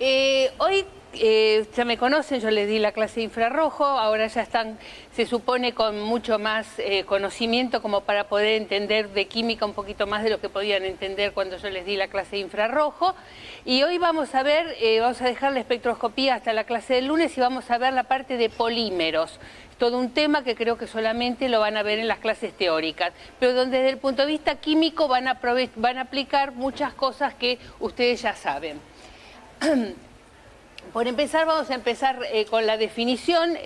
Hoy ya me conocen, yo les di la clase de infrarrojo, ahora ya están, se supone, con mucho más conocimiento como para poder entender de química un poquito más de lo que podían entender cuando yo les di la clase de infrarrojo. Y hoy vamos a ver, vamos a dejar la espectroscopía hasta la clase del lunes y vamos a ver la parte de polímeros. Todo un tema que creo que solamente lo van a ver en las clases teóricas, pero donde desde el punto de vista químico van a aplicar muchas cosas que ustedes ya saben. Por empezar, vamos a empezar con la definición.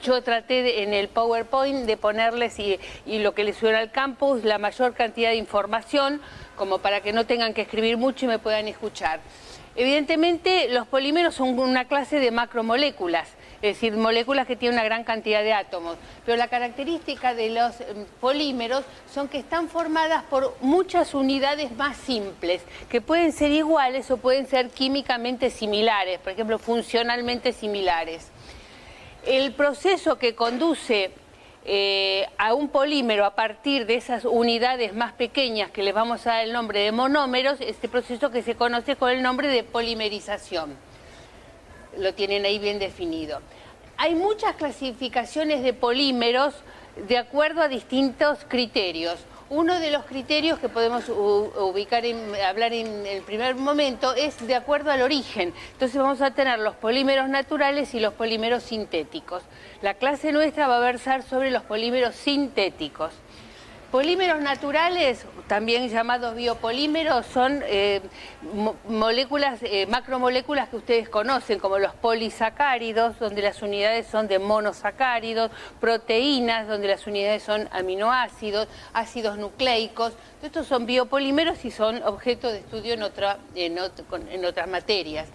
Yo traté en el PowerPoint de ponerles, y lo que les suena al campus, la mayor cantidad de información, como para que no tengan que escribir mucho y me puedan escuchar. Evidentemente, los polímeros son una clase de macromoléculas, es decir, moléculas que tienen una gran cantidad de átomos. Pero la característica de los polímeros son que están formadas por muchas unidades más simples, que pueden ser iguales o pueden ser químicamente similares, por ejemplo, funcionalmente similares. El proceso que conduce a un polímero a partir de esas unidades más pequeñas que les vamos a dar el nombre de monómeros, este proceso que se conoce con el nombre de polimerización. Lo tienen ahí bien definido. Hay muchas clasificaciones de polímeros de acuerdo a distintos criterios. Uno de los criterios que podemos ubicar, hablar en el primer momento, es de acuerdo al origen. Entonces vamos a tener los polímeros naturales y los polímeros sintéticos. La clase nuestra va a versar sobre los polímeros sintéticos. Polímeros naturales, también llamados biopolímeros, son moléculas, macromoléculas que ustedes conocen, como los polisacáridos, donde las unidades son de monosacáridos, proteínas, donde las unidades son aminoácidos, ácidos nucleicos. Estos son biopolímeros y son objeto de estudio en otras materias.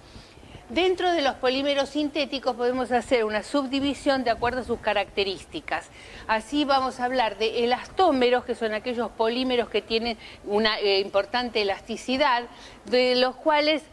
Dentro de los polímeros sintéticos podemos hacer una subdivisión de acuerdo a sus características. Así vamos a hablar de elastómeros, que son aquellos polímeros que tienen una importante elasticidad, de los cuales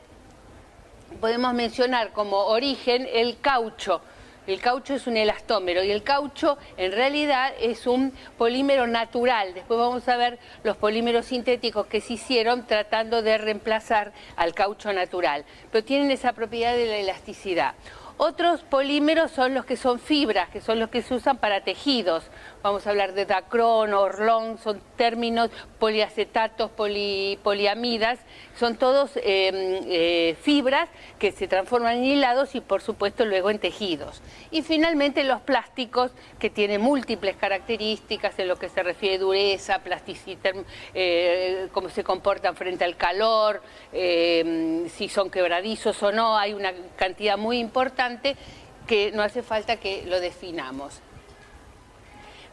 podemos mencionar como origen el caucho. El caucho es un elastómero y el caucho en realidad es un polímero natural. Después vamos a ver los polímeros sintéticos que se hicieron tratando de reemplazar al caucho natural, pero tienen esa propiedad de la elasticidad. Otros polímeros son los que son fibras, que son los que se usan para tejidos. Vamos a hablar de dacrón, orlón, son términos, poliacetatos, poliamidas, son todos fibras que se transforman en hilados y por supuesto luego en tejidos. Y finalmente los plásticos, que tienen múltiples características en lo que se refiere a dureza, plasticidad, cómo se comportan frente al calor, si son quebradizos o no. Hay una cantidad muy importante que no hace falta que lo definamos.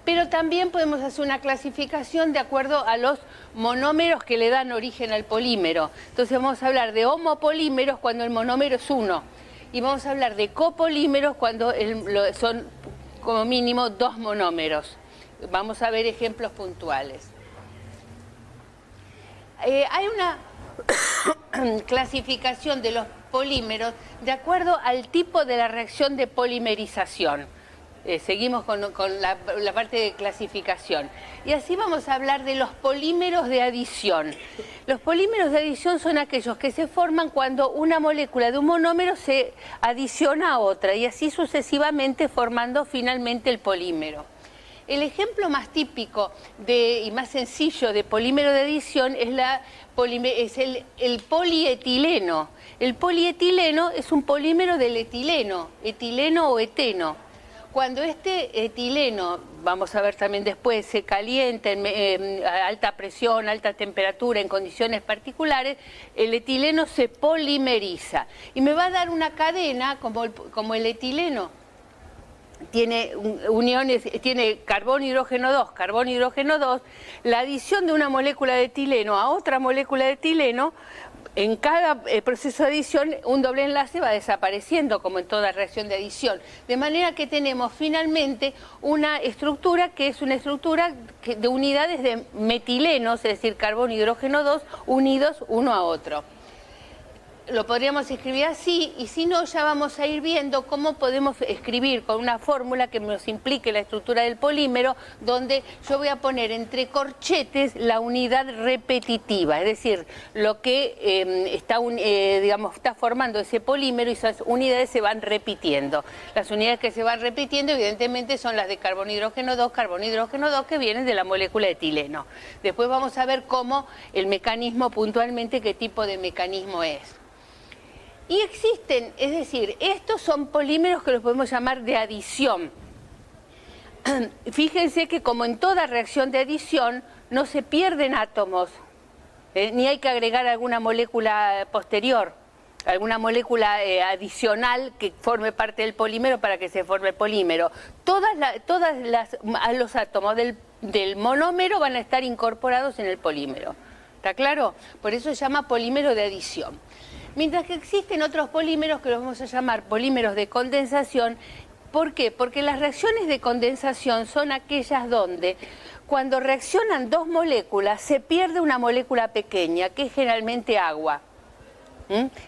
Pero también podemos hacer una clasificación de acuerdo a los monómeros que le dan origen al polímero. Entonces vamos a hablar de homopolímeros cuando el monómero es 1. Y vamos a hablar de copolímeros cuando son como mínimo 2 monómeros. Vamos a ver ejemplos puntuales. Hay una clasificación de los polímeros de acuerdo al tipo de la reacción de polimerización. Seguimos con la parte de clasificación. Y así vamos a hablar de los polímeros de adición. Los polímeros de adición son aquellos que se forman cuando una molécula de un monómero se adiciona a otra y así sucesivamente formando finalmente el polímero. El ejemplo más típico y más sencillo de polímero de adición es el polietileno. El polietileno es un polímero del etileno, etileno o eteno. Cuando este etileno, vamos a ver también después, se calienta a alta presión, alta temperatura, en condiciones particulares, el etileno se polimeriza. Y me va a dar una cadena como el etileno. Tiene uniones, tiene carbono, hidrógeno 2, carbono, hidrógeno 2. La adición de una molécula de etileno a otra molécula de etileno, en cada proceso de adición un doble enlace va desapareciendo, como en toda reacción de adición. De manera que tenemos finalmente una estructura que es una estructura de unidades de metilenos, es decir, carbono, hidrógeno 2, unidos uno a otro. lo podríamos escribir así, y si no, ya vamos a ir viendo cómo podemos escribir con una fórmula que nos implique la estructura del polímero, donde yo voy a poner entre corchetes la unidad repetitiva, es decir, lo que está formando ese polímero, y esas unidades se van repitiendo. Las unidades que se van repitiendo, evidentemente, son las de carbono hidrógeno 2, que vienen de la molécula de etileno. Después vamos a ver cómo el mecanismo, puntualmente, qué tipo de mecanismo es. Y existen, es decir, estos son polímeros que los podemos llamar de adición. Fíjense que, como en toda reacción de adición, no se pierden átomos, ni hay que agregar alguna molécula posterior, alguna molécula adicional que forme parte del polímero para que se forme el polímero. Los átomos del monómero van a estar incorporados en el polímero. ¿Está claro? Por eso se llama polímero de adición. Mientras que existen otros polímeros que los vamos a llamar polímeros de condensación. ¿Por qué? Porque las reacciones de condensación son aquellas donde, cuando reaccionan dos moléculas, se pierde una molécula pequeña, que es generalmente agua.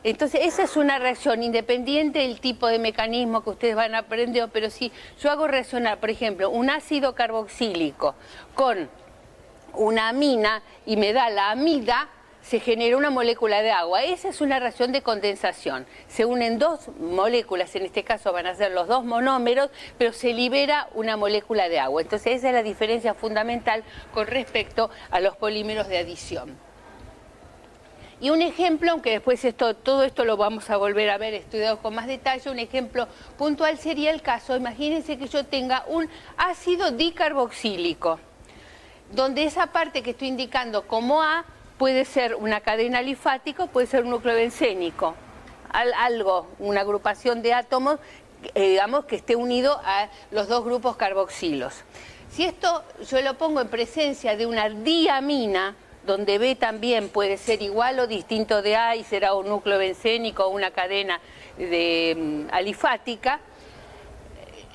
Entonces, esa es una reacción independiente del tipo de mecanismo que ustedes van a aprender, pero si yo hago reaccionar, por ejemplo, un ácido carboxílico con una amina y me da la amida, se genera una molécula de agua. Esa es una reacción de condensación. Se unen dos moléculas, en este caso van a ser los dos monómeros, pero se libera una molécula de agua. Entonces, esa es la diferencia fundamental con respecto a los polímeros de adición. Y un ejemplo, aunque después todo esto lo vamos a volver a ver estudiado con más detalle, un ejemplo puntual sería el caso, imagínense que yo tenga un ácido dicarboxílico, donde esa parte que estoy indicando como A puede ser una cadena alifática, puede ser un núcleo bencénico, una agrupación de átomos, digamos, que esté unido a los dos grupos carboxilos. Si esto yo lo pongo en presencia de una diamina, donde B también puede ser igual o distinto de A y será un núcleo bencénico o una cadena alifática,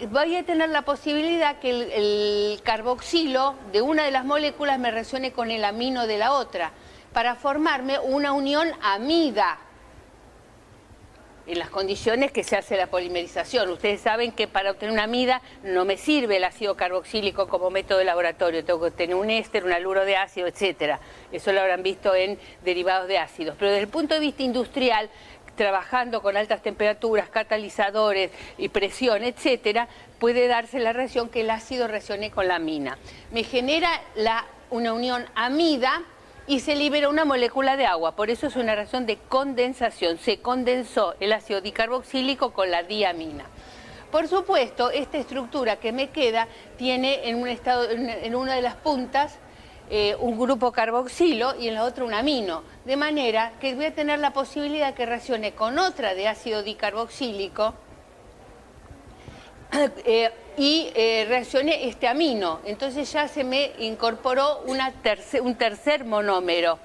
voy a tener la posibilidad que el carboxilo de una de las moléculas me reaccione con el amino de la otra, para formarme una unión amida, en las condiciones que se hace la polimerización. Ustedes saben que para obtener una amida no me sirve el ácido carboxílico como método de laboratorio, tengo que obtener un éster, un haluro de ácido, etcétera. Eso lo habrán visto en derivados de ácidos. Pero desde el punto de vista industrial, trabajando con altas temperaturas, catalizadores y presión, etcétera, puede darse la reacción que el ácido reaccione con la amina. Me genera una unión amida y se libera una molécula de agua. Por eso es una reacción de condensación. Se condensó el ácido dicarboxílico con la diamina. Por supuesto, esta estructura que me queda tiene en una de las puntas un grupo carboxilo y en la otra un amino. De manera que voy a tener la posibilidad que reaccione con otra de ácido dicarboxílico y reaccione este amino. Entonces ya se me incorporó un tercer monómero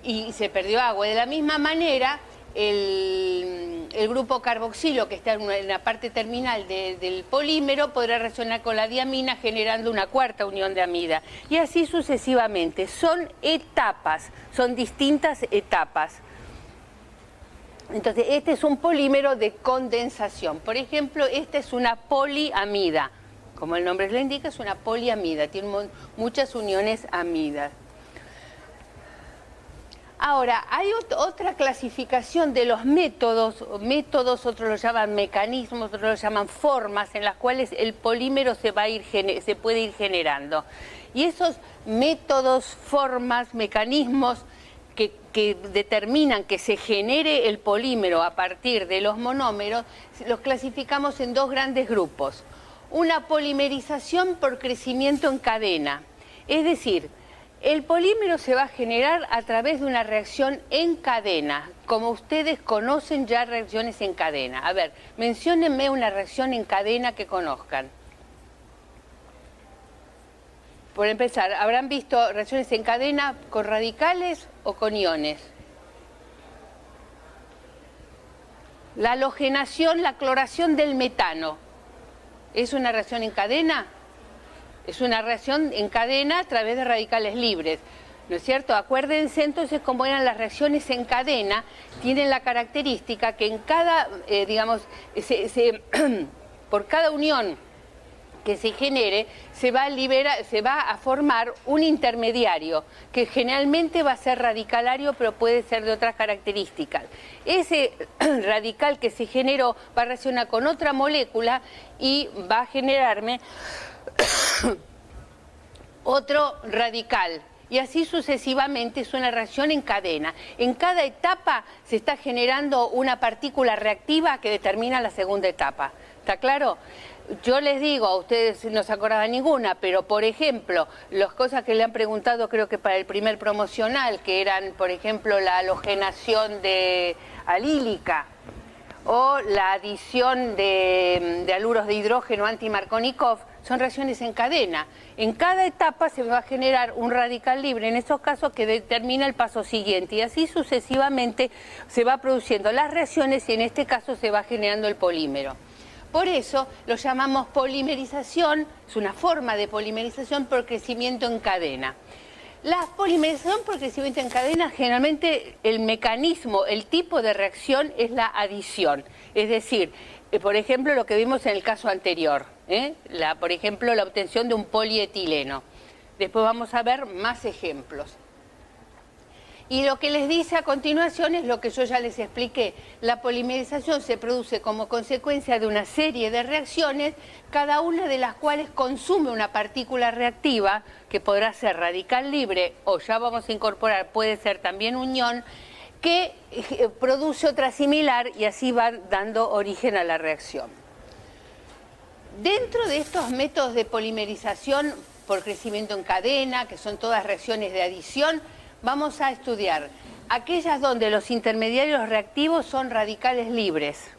y se perdió agua. De la misma manera, el grupo carboxilo que está en la parte terminal del polímero podrá reaccionar con la diamina generando una cuarta unión de amida. Y así sucesivamente. Son etapas, son distintas etapas. Entonces, este es un polímero de condensación. Por ejemplo, esta es una poliamida. Como el nombre lo indica, es una poliamida. Tiene muchas uniones amidas. Ahora, hay otra clasificación de los métodos, otros lo llaman mecanismos, otros lo llaman formas, en las cuales el polímero se puede ir generando. Y esos métodos, formas, mecanismos que determinan que se genere el polímero a partir de los monómeros, los clasificamos en dos grandes grupos. Una polimerización por crecimiento en cadena, es decir, el polímero se va a generar a través de una reacción en cadena. Como ustedes conocen ya reacciones en cadena. A ver, menciónenme una reacción en cadena que conozcan. Por empezar, ¿habrán visto reacciones en cadena con radicales o con iones? La halogenación, la cloración del metano, ¿es una reacción en cadena? Es una reacción en cadena a través de radicales libres. ¿no es cierto? Acuérdense entonces cómo eran las reacciones en cadena, tienen la característica que en cada, digamos, por cada unión que se genere, se va a formar un intermediario, que generalmente va a ser radicalario, pero puede ser de otras características. Ese radical que se generó va a reaccionar con otra molécula y va a generarme otro radical. Y así sucesivamente, es una reacción en cadena. En cada etapa se está generando una partícula reactiva que determina la segunda etapa. ¿Está claro? Yo les digo, a ustedes no se acordaban ninguna, pero por ejemplo, las cosas que le han preguntado creo que para el primer promocional, que eran, por ejemplo, la halogenación de alílica o la adición de haluros de hidrógeno anti-Markovnikov, son reacciones en cadena. En cada etapa se va a generar un radical libre, en esos casos que determina el paso siguiente, y así sucesivamente se va produciendo las reacciones y en este caso se va generando el polímero. Por eso lo llamamos polimerización, es una forma de polimerización por crecimiento en cadena. La polimerización por crecimiento en cadena, generalmente el mecanismo, el tipo de reacción es la adición. Es decir, por ejemplo, lo que vimos en el caso anterior, por ejemplo, la obtención de un polietileno. Después vamos a ver más ejemplos. Y lo que les dice a continuación es lo que yo ya les expliqué. La polimerización se produce como consecuencia de una serie de reacciones, cada una de las cuales consume una partícula reactiva, que podrá ser radical libre o ya vamos a incorporar, puede ser también unión, que produce otra similar y así va dando origen a la reacción. Dentro de estos métodos de polimerización por crecimiento en cadena, que son todas reacciones de adición, vamos a estudiar aquellas donde los intermediarios reactivos son radicales libres,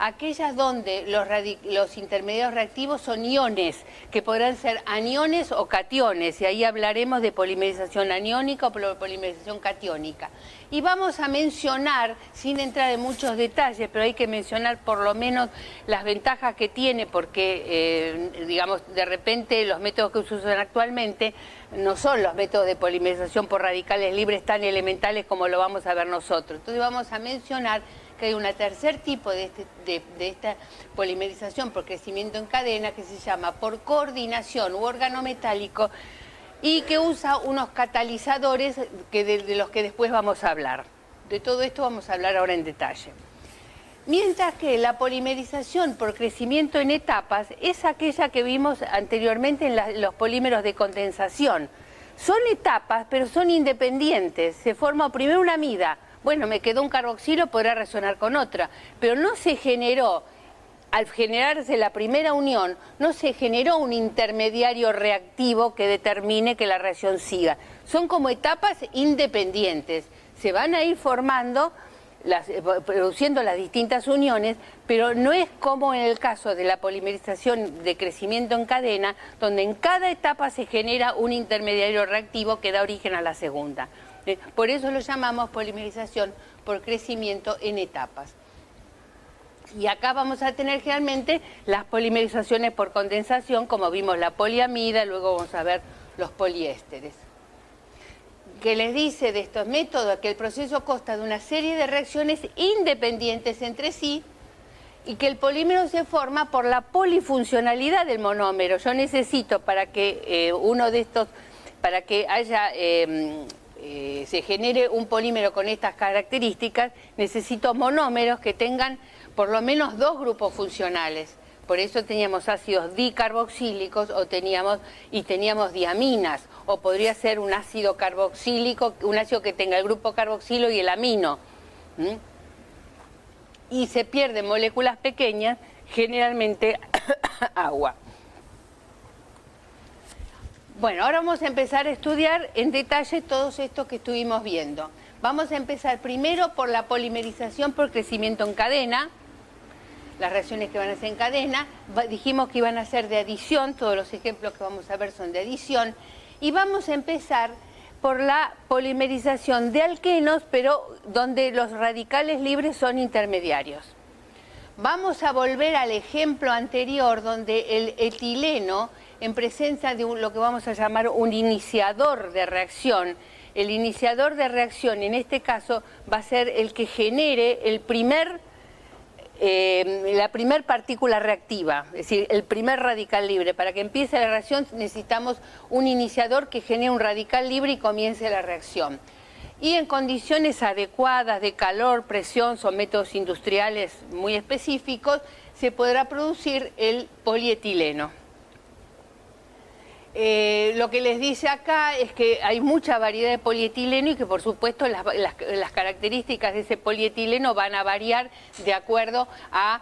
aquellas donde los intermediarios reactivos son iones, que podrán ser aniones o cationes, y ahí hablaremos de polimerización aniónica o polimerización catiónica. Y vamos a mencionar, sin entrar en muchos detalles, pero hay que mencionar por lo menos las ventajas que tiene, porque, digamos, de repente los métodos que se usan actualmente no son los métodos de polimerización por radicales libres tan elementales como lo vamos a ver nosotros. Entonces vamos a mencionar que hay un tercer tipo de esta polimerización por crecimiento en cadena que se llama por coordinación u órgano metálico y que usa unos catalizadores de los que después vamos a hablar. De todo esto vamos a hablar ahora en detalle. Mientras que la polimerización por crecimiento en etapas es aquella que vimos anteriormente en los polímeros de condensación. Son etapas, pero son independientes. Se forma primero una amida. Bueno, me quedó un carboxilo, podrá resonar con otra, pero no se generó, al generarse la primera unión, no se generó un intermediario reactivo que determine que la reacción siga. Son como etapas independientes, se van a ir formando, produciendo las distintas uniones, pero no es como en el caso de la polimerización de crecimiento en cadena, donde en cada etapa se genera un intermediario reactivo que da origen a la segunda. Por eso lo llamamos polimerización por crecimiento en etapas. Y acá vamos a tener generalmente las polimerizaciones por condensación, como vimos la poliamida, luego vamos a ver los poliésteres. Que les dice de estos métodos que el proceso consta de una serie de reacciones independientes entre sí y que el polímero se forma por la polifuncionalidad del monómero. Yo necesito para que para que haya... se genere un polímero con estas características, necesito monómeros que tengan por lo menos dos grupos funcionales. Por eso teníamos ácidos dicarboxílicos teníamos diaminas, o podría ser un ácido carboxílico, un ácido que tenga el grupo carboxilo y el amino. Y se pierden moléculas pequeñas, generalmente agua. Bueno, ahora vamos a empezar a estudiar en detalle todos estos que estuvimos viendo. Vamos a empezar primero por la polimerización por crecimiento en cadena, las reacciones que van a ser en cadena. Dijimos que iban a ser de adición, todos los ejemplos que vamos a ver son de adición. Y vamos a empezar por la polimerización de alquenos, pero donde los radicales libres son intermediarios. Vamos a volver al ejemplo anterior donde el etileno en presencia de lo que vamos a llamar un iniciador de reacción. El iniciador de reacción en este caso va a ser el que genere la primer partícula reactiva, es decir, el primer radical libre. Para que empiece la reacción necesitamos un iniciador que genere un radical libre y comience la reacción. Y en condiciones adecuadas de calor, presión, son métodos industriales muy específicos, se podrá producir el polietileno. Lo que les dice acá es que hay mucha variedad de polietileno y que por supuesto las características de ese polietileno van a variar de acuerdo a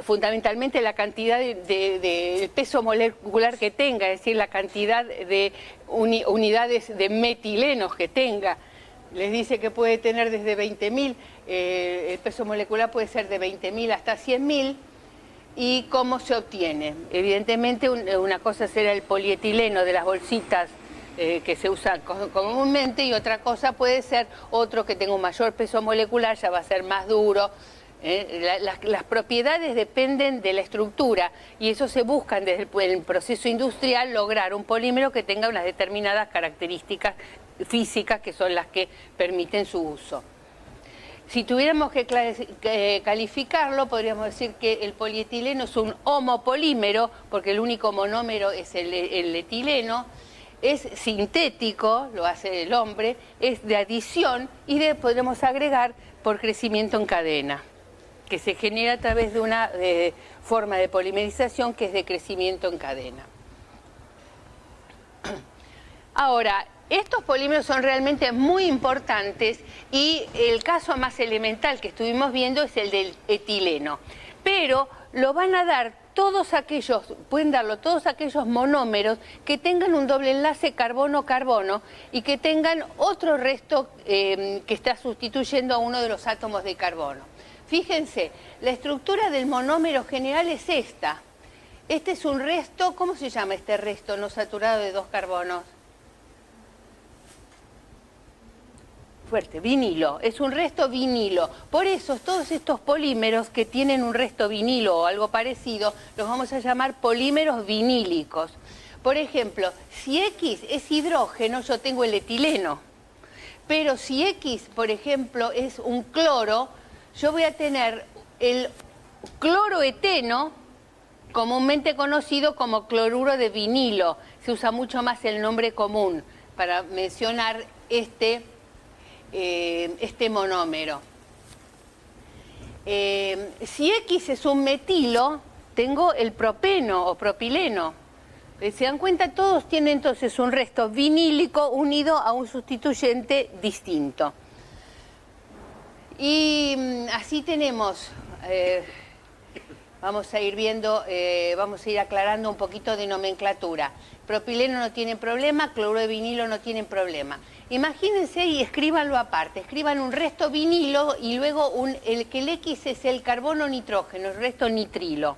fundamentalmente la cantidad del peso molecular que tenga, es decir, la cantidad de unidades de metilenos que tenga. Les dice que puede tener desde 20.000, el peso molecular puede ser de 20.000 hasta 100.000. ¿Y cómo se obtiene? Evidentemente una cosa será el polietileno de las bolsitas que se usan comúnmente y otra cosa puede ser otro que tenga un mayor peso molecular, ya va a ser más duro. Las propiedades dependen de la estructura y eso se buscan desde el proceso industrial lograr un polímero que tenga unas determinadas características físicas que son las que permiten su uso. Si tuviéramos que calificarlo, podríamos decir que el polietileno es un homopolímero, porque el único monómero es el etileno, es sintético, lo hace el hombre, es de adición y podremos agregar por crecimiento en cadena, que se genera a través de una forma de polimerización que es de crecimiento en cadena. Ahora, estos polímeros son realmente muy importantes y el caso más elemental que estuvimos viendo es el del etileno. Pero lo van a dar pueden darlo todos aquellos monómeros que tengan un doble enlace carbono-carbono y que tengan otro resto que está sustituyendo a uno de los átomos de carbono. Fíjense, la estructura del monómero general es esta. Este es un resto, ¿cómo se llama este resto no saturado de 2 carbonos? Fuerte, vinilo, es un resto vinilo. Por eso todos estos polímeros que tienen un resto vinilo o algo parecido, los vamos a llamar polímeros vinílicos. Por ejemplo, si X es hidrógeno, yo tengo el etileno. Pero si X, por ejemplo, es un cloro, yo voy a tener el cloroeteno, comúnmente conocido como cloruro de vinilo. Se usa mucho más el nombre común para mencionar este monómero. Si X es un metilo, tengo el propeno o propileno. ¿Se dan cuenta? Todos tienen entonces un resto vinílico unido a un sustituyente distinto. Y así tenemos, vamos a ir viendo, vamos a ir aclarando un poquito de nomenclatura. Propileno no tiene problema, cloruro de vinilo no tiene problema. Imagínense y escríbanlo aparte, escriban un resto vinilo y luego el X es el carbono nitrógeno, el resto nitrilo.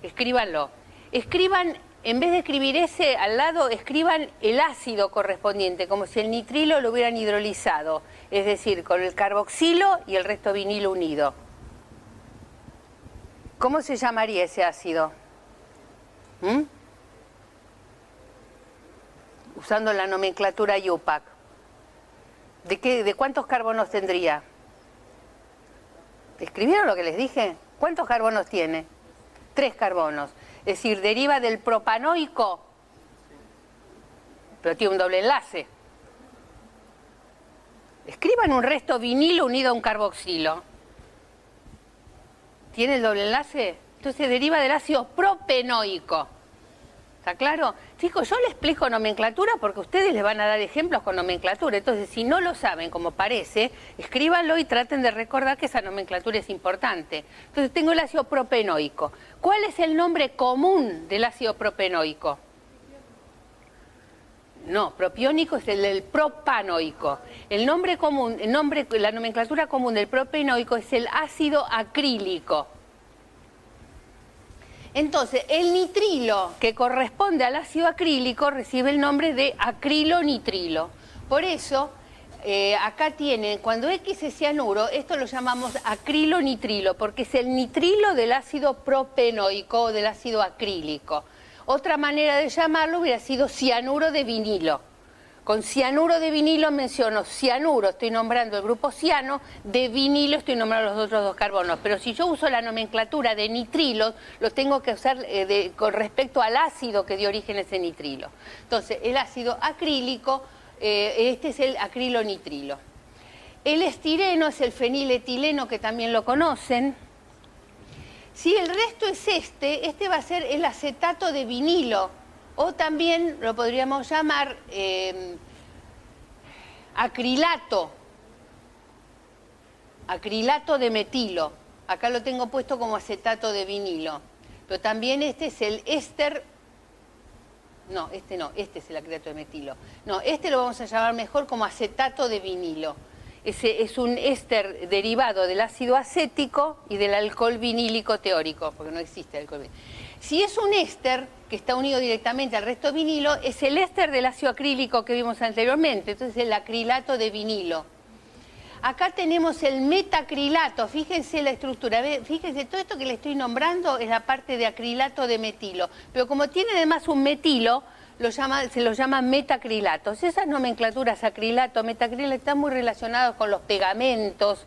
Escríbanlo. Escriban, en vez de escribir ese al lado, escriban el ácido correspondiente, como si el nitrilo lo hubieran hidrolizado, es decir, con el carboxilo y el resto vinilo unido. ¿Cómo se llamaría ese ácido? Usando la nomenclatura IUPAC. ¿De cuántos carbonos tendría? ¿Escribieron lo que les dije? ¿Cuántos carbonos tiene? 3 carbonos. Es decir, deriva del propanoico, pero tiene un doble enlace. Escriban un resto vinilo unido a un carboxilo. ¿Tiene el doble enlace? Entonces deriva del ácido propenoico. ¿Está claro? Chicos, yo les explico nomenclatura porque ustedes les van a dar ejemplos con nomenclatura. Entonces, si no lo saben como parece, escríbanlo y traten de recordar que esa nomenclatura es importante. Entonces, tengo el ácido propenoico. ¿Cuál es el nombre común del ácido propenoico? No, propiónico es el del propanoico. El nombre común, la nomenclatura común del propenoico es el ácido acrílico. Entonces, el nitrilo, que corresponde al ácido acrílico, recibe el nombre de acrilonitrilo. Por eso, acá tienen, cuando X es cianuro, esto lo llamamos acrilo-nitrilo, porque es el nitrilo del ácido propenoico o del ácido acrílico. Otra manera de llamarlo hubiera sido cianuro de vinilo. Con cianuro de vinilo menciono cianuro, estoy nombrando el grupo ciano, de vinilo estoy nombrando los otros dos carbonos. Pero si yo uso la nomenclatura de nitrilos, lo tengo que usar con respecto al ácido que dio origen a ese nitrilo. Entonces, el ácido acrílico, este es el acrilo-nitrilo. El estireno es el feniletileno, que también lo conocen. Si el resto es este va a ser el acetato de vinilo, o también lo podríamos llamar acrilato de metilo. Acá lo tengo puesto como acetato de vinilo. Pero también este es el éster. No, este es el acrilato de metilo. No, este lo vamos a llamar mejor como acetato de vinilo. Ese es un éster derivado del ácido acético y del alcohol vinílico teórico, porque no existe alcohol vinílico. Si es un éster que está unido directamente al resto de vinilo, es el éster del ácido acrílico que vimos anteriormente, entonces el acrilato de vinilo. Acá tenemos el metacrilato, fíjense la estructura, fíjense, todo esto que le estoy nombrando es la parte de acrilato de metilo, pero como tiene además un metilo, se los llama metacrilatos. Esas nomenclaturas, acrilato, metacrilato, están muy relacionados con los pegamentos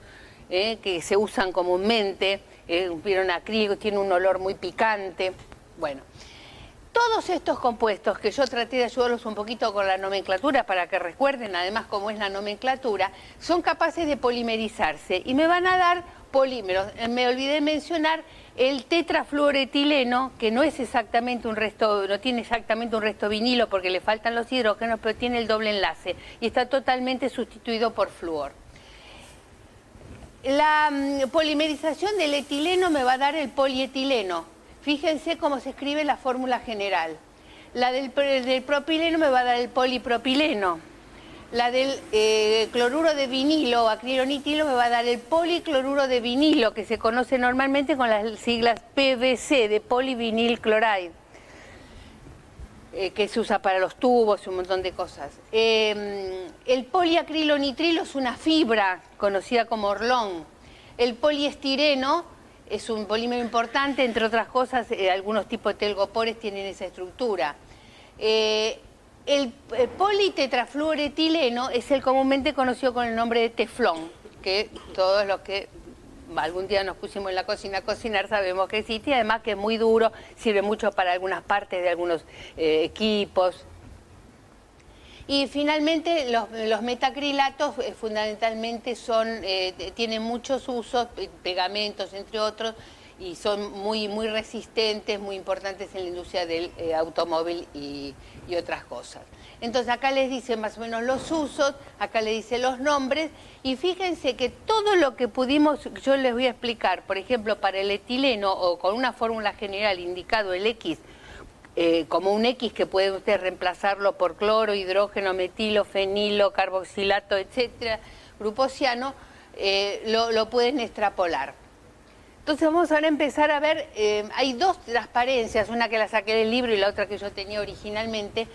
que se usan comúnmente. Vieron, acrílico, tiene un olor muy picante. Bueno, todos estos compuestos que yo traté de ayudarlos un poquito con la nomenclatura para que recuerden además cómo es la nomenclatura, son capaces de polimerizarse y me van a dar polímeros. Me olvidé mencionar el tetrafluoretileno, que no es exactamente un resto, no tiene exactamente un resto vinilo porque le faltan los hidrógenos, pero tiene el doble enlace y está totalmente sustituido por flúor. La polimerización del etileno me va a dar el polietileno. Fíjense cómo se escribe la fórmula general. La del propileno me va a dar el polipropileno. La del cloruro de vinilo o acrilonitilo me va a dar el policloruro de vinilo, que se conoce normalmente con las siglas PVC, de polivinil chloride, que se usa para los tubos y un montón de cosas. El poliacrilonitrilo es una fibra conocida como Orlón. El poliestireno es un polímero importante, entre otras cosas, algunos tipos de telgopores tienen esa estructura. El politetrafluoretileno es el comúnmente conocido con el nombre de teflón, que todos los que algún día nos pusimos en la cocina a cocinar sabemos que existe, y además que es muy duro, sirve mucho para algunas partes de algunos equipos. Y finalmente los metacrilatos fundamentalmente tienen muchos usos, pegamentos entre otros, y son muy resistentes, muy importantes en la industria del automóvil y otras cosas. Entonces acá les dice más o menos los usos, acá les dice los nombres, y fíjense que todo lo que pudimos, yo les voy a explicar, por ejemplo, para el etileno o con una fórmula general indicado el X, como un X que puede usted reemplazarlo por cloro, hidrógeno, metilo, fenilo, carboxilato, etcétera, grupo ciano, lo pueden extrapolar. Entonces vamos ahora a empezar a ver, hay dos transparencias, una que la saqué del libro y la otra que yo tenía originalmente,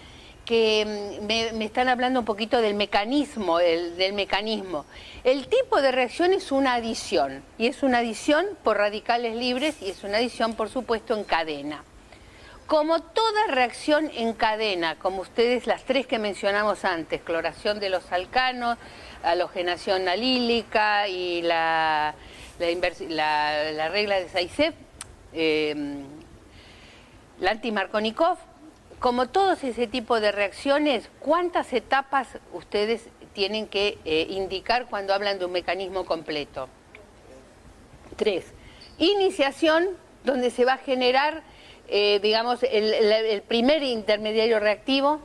que me están hablando un poquito del mecanismo, El tipo de reacción es una adición, y es una adición por radicales libres y es una adición, por supuesto, en cadena. Como toda reacción en cadena, como ustedes las tres que mencionamos antes, cloración de los alcanos, halogenación alílica y la regla de Zaitsev, la anti-Markovnikov, como todos ese tipo de reacciones, ¿cuántas etapas ustedes tienen que indicar cuando hablan de un mecanismo completo? 3. Iniciación, donde se va a generar, digamos, el primer intermediario reactivo.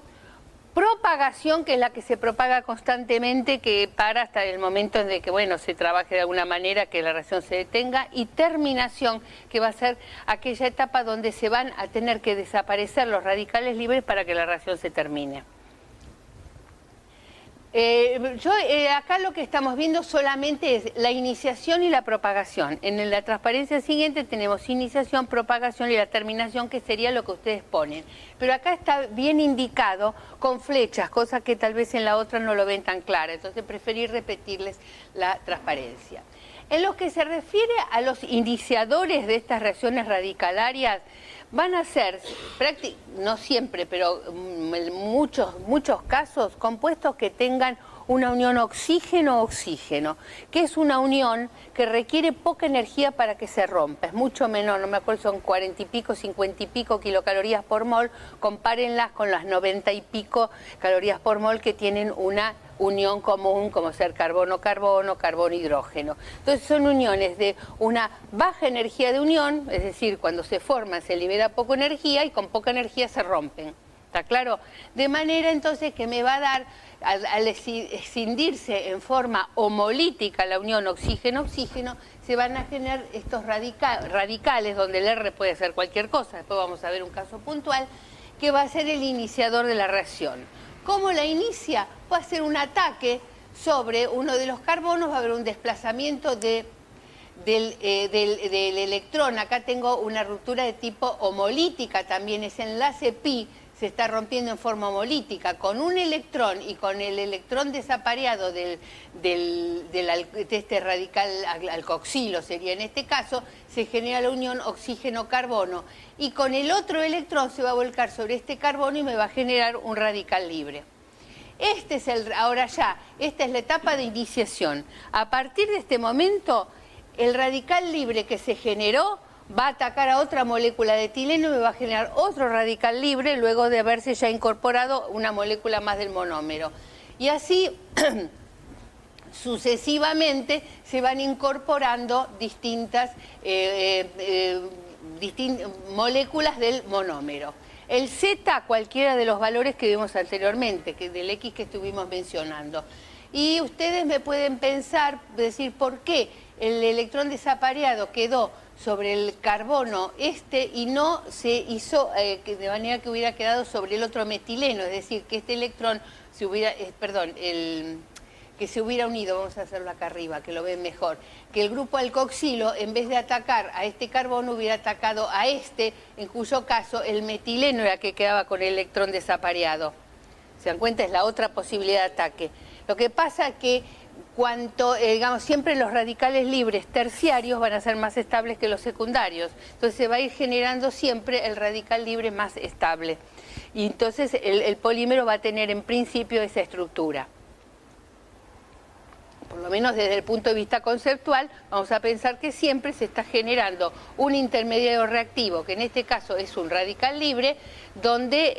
Propagación, que es la que se propaga constantemente, que para hasta el momento en que, bueno, se trabaje de alguna manera, que la reacción se detenga. Y terminación, que va a ser aquella etapa donde se van a tener que desaparecer los radicales libres para que la reacción se termine. Acá lo que estamos viendo solamente es la iniciación y la propagación. En la transparencia siguiente tenemos iniciación, propagación y la terminación, que sería lo que ustedes ponen. Pero acá está bien indicado con flechas, cosa que tal vez en la otra no lo ven tan clara. Entonces preferí repetirles la transparencia. En lo que se refiere a los iniciadores de estas reacciones radicalarias, van a ser, no siempre, pero en muchos casos, compuestos que tengan una unión oxígeno-oxígeno, que es una unión que requiere poca energía para que se rompa, es mucho menor, no me acuerdo, son 40 y pico, 50 y pico kilocalorías por mol, compárenlas con las 90 y pico calorías por mol que tienen una unión común, como ser carbono-carbono, carbono-hidrógeno. Entonces son uniones de una baja energía de unión, es decir, cuando se forman se libera poca energía y con poca energía se rompen. ¿Está claro? De manera entonces que me va a dar, al escindirse en forma homolítica la unión oxígeno-oxígeno, se van a generar estos radicales, donde el R puede ser cualquier cosa, después vamos a ver un caso puntual, que va a ser el iniciador de la reacción. ¿Cómo la inicia? Va a ser un ataque sobre uno de los carbonos, va a haber un desplazamiento del electrón. Acá tengo una ruptura de tipo homolítica también, ese enlace pi se está rompiendo en forma homolítica. Con un electrón y con el electrón desapareado de este radical alcoxilo, sería en este caso, se genera la unión oxígeno-carbono. Y con el otro electrón se va a volcar sobre este carbono y me va a generar un radical libre. Esta es la etapa de iniciación. A partir de este momento, el radical libre que se generó va a atacar a otra molécula de etileno y me va a generar otro radical libre luego de haberse ya incorporado una molécula más del monómero. Y así sucesivamente se van incorporando distintas moléculas del monómero. El Z, cualquiera de los valores que vimos anteriormente, del X que estuvimos mencionando. Y ustedes me pueden decir por qué el electrón desapareado quedó sobre el carbono y no se hizo de manera que hubiera quedado sobre el otro metileno, es decir, que este electrón se hubiera, que se hubiera unido, vamos a hacerlo acá arriba, que lo ven mejor, que el grupo alcoxilo, en vez de atacar a este carbono, hubiera atacado a este, en cuyo caso el metileno era que quedaba con el electrón desapareado. ¿Se dan cuenta? Es la otra posibilidad de ataque. Lo que pasa es que siempre los radicales libres terciarios van a ser más estables que los secundarios. Entonces se va a ir generando siempre el radical libre más estable. Y entonces el polímero va a tener en principio esa estructura. Por lo menos desde el punto de vista conceptual, vamos a pensar que siempre se está generando un intermediario reactivo, que en este caso es un radical libre, donde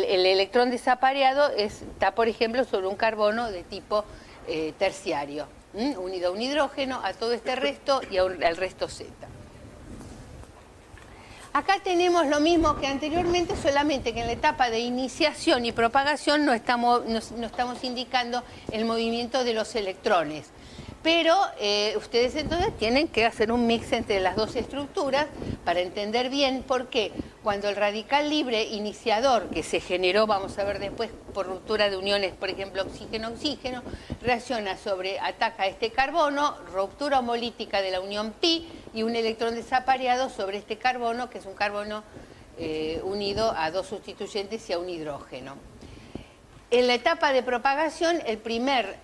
el electrón desapareado está, por ejemplo, sobre un carbono de tipo terciario, unido a un hidrógeno, a todo este resto y al resto Z. Acá tenemos lo mismo que anteriormente, solamente que en la etapa de iniciación y propagación no estamos indicando el movimiento de los electrones. Pero ustedes entonces tienen que hacer un mix entre las dos estructuras para entender bien por qué cuando el radical libre iniciador que se generó, vamos a ver después, por ruptura de uniones, por ejemplo, oxígeno-oxígeno, ataca a este carbono, ruptura homolítica de la unión pi y un electrón desapareado sobre este carbono, que es un carbono unido a dos sustituyentes y a un hidrógeno. En la etapa de propagación, el primer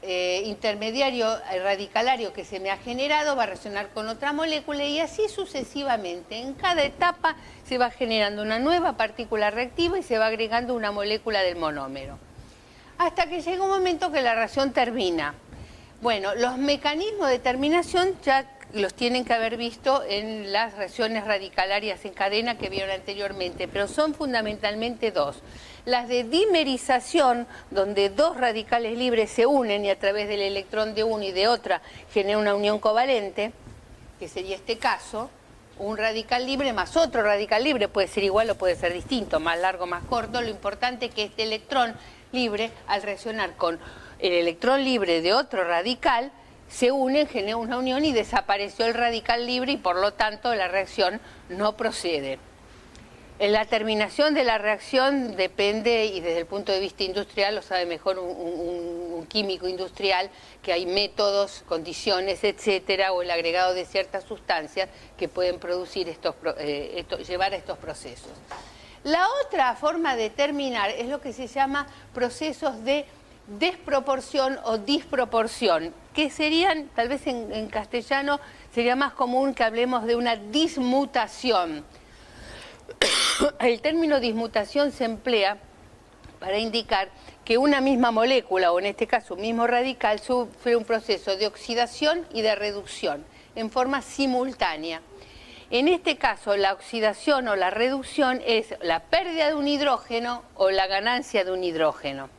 intermediario radicalario que se me ha generado va a reaccionar con otra molécula y así sucesivamente. En cada etapa se va generando una nueva partícula reactiva y se va agregando una molécula del monómero. Hasta que llega un momento que la reacción termina. Bueno, los mecanismos de terminación ya los tienen que haber visto en las reacciones radicalarias en cadena que vieron anteriormente, pero son fundamentalmente dos. Las de dimerización, donde dos radicales libres se unen y a través del electrón de una y de otra genera una unión covalente, que sería este caso, un radical libre más otro radical libre, puede ser igual o puede ser distinto, más largo, más corto. Lo importante es que este electrón libre, al reaccionar con el electrón libre de otro radical, se unen, genera una unión y desapareció el radical libre y por lo tanto la reacción no procede. La terminación de la reacción depende, y desde el punto de vista industrial lo sabe mejor un químico industrial, que hay métodos, condiciones, etcétera, o el agregado de ciertas sustancias que pueden producir llevar a estos procesos. La otra forma de terminar es lo que se llama procesos de desproporción o disproporción, que serían, tal vez en castellano, sería más común que hablemos de una dismutación. El término dismutación se emplea para indicar que una misma molécula, o en este caso un mismo radical, sufre un proceso de oxidación y de reducción en forma simultánea. En este caso, la oxidación o la reducción es la pérdida de un hidrógeno o la ganancia de un hidrógeno.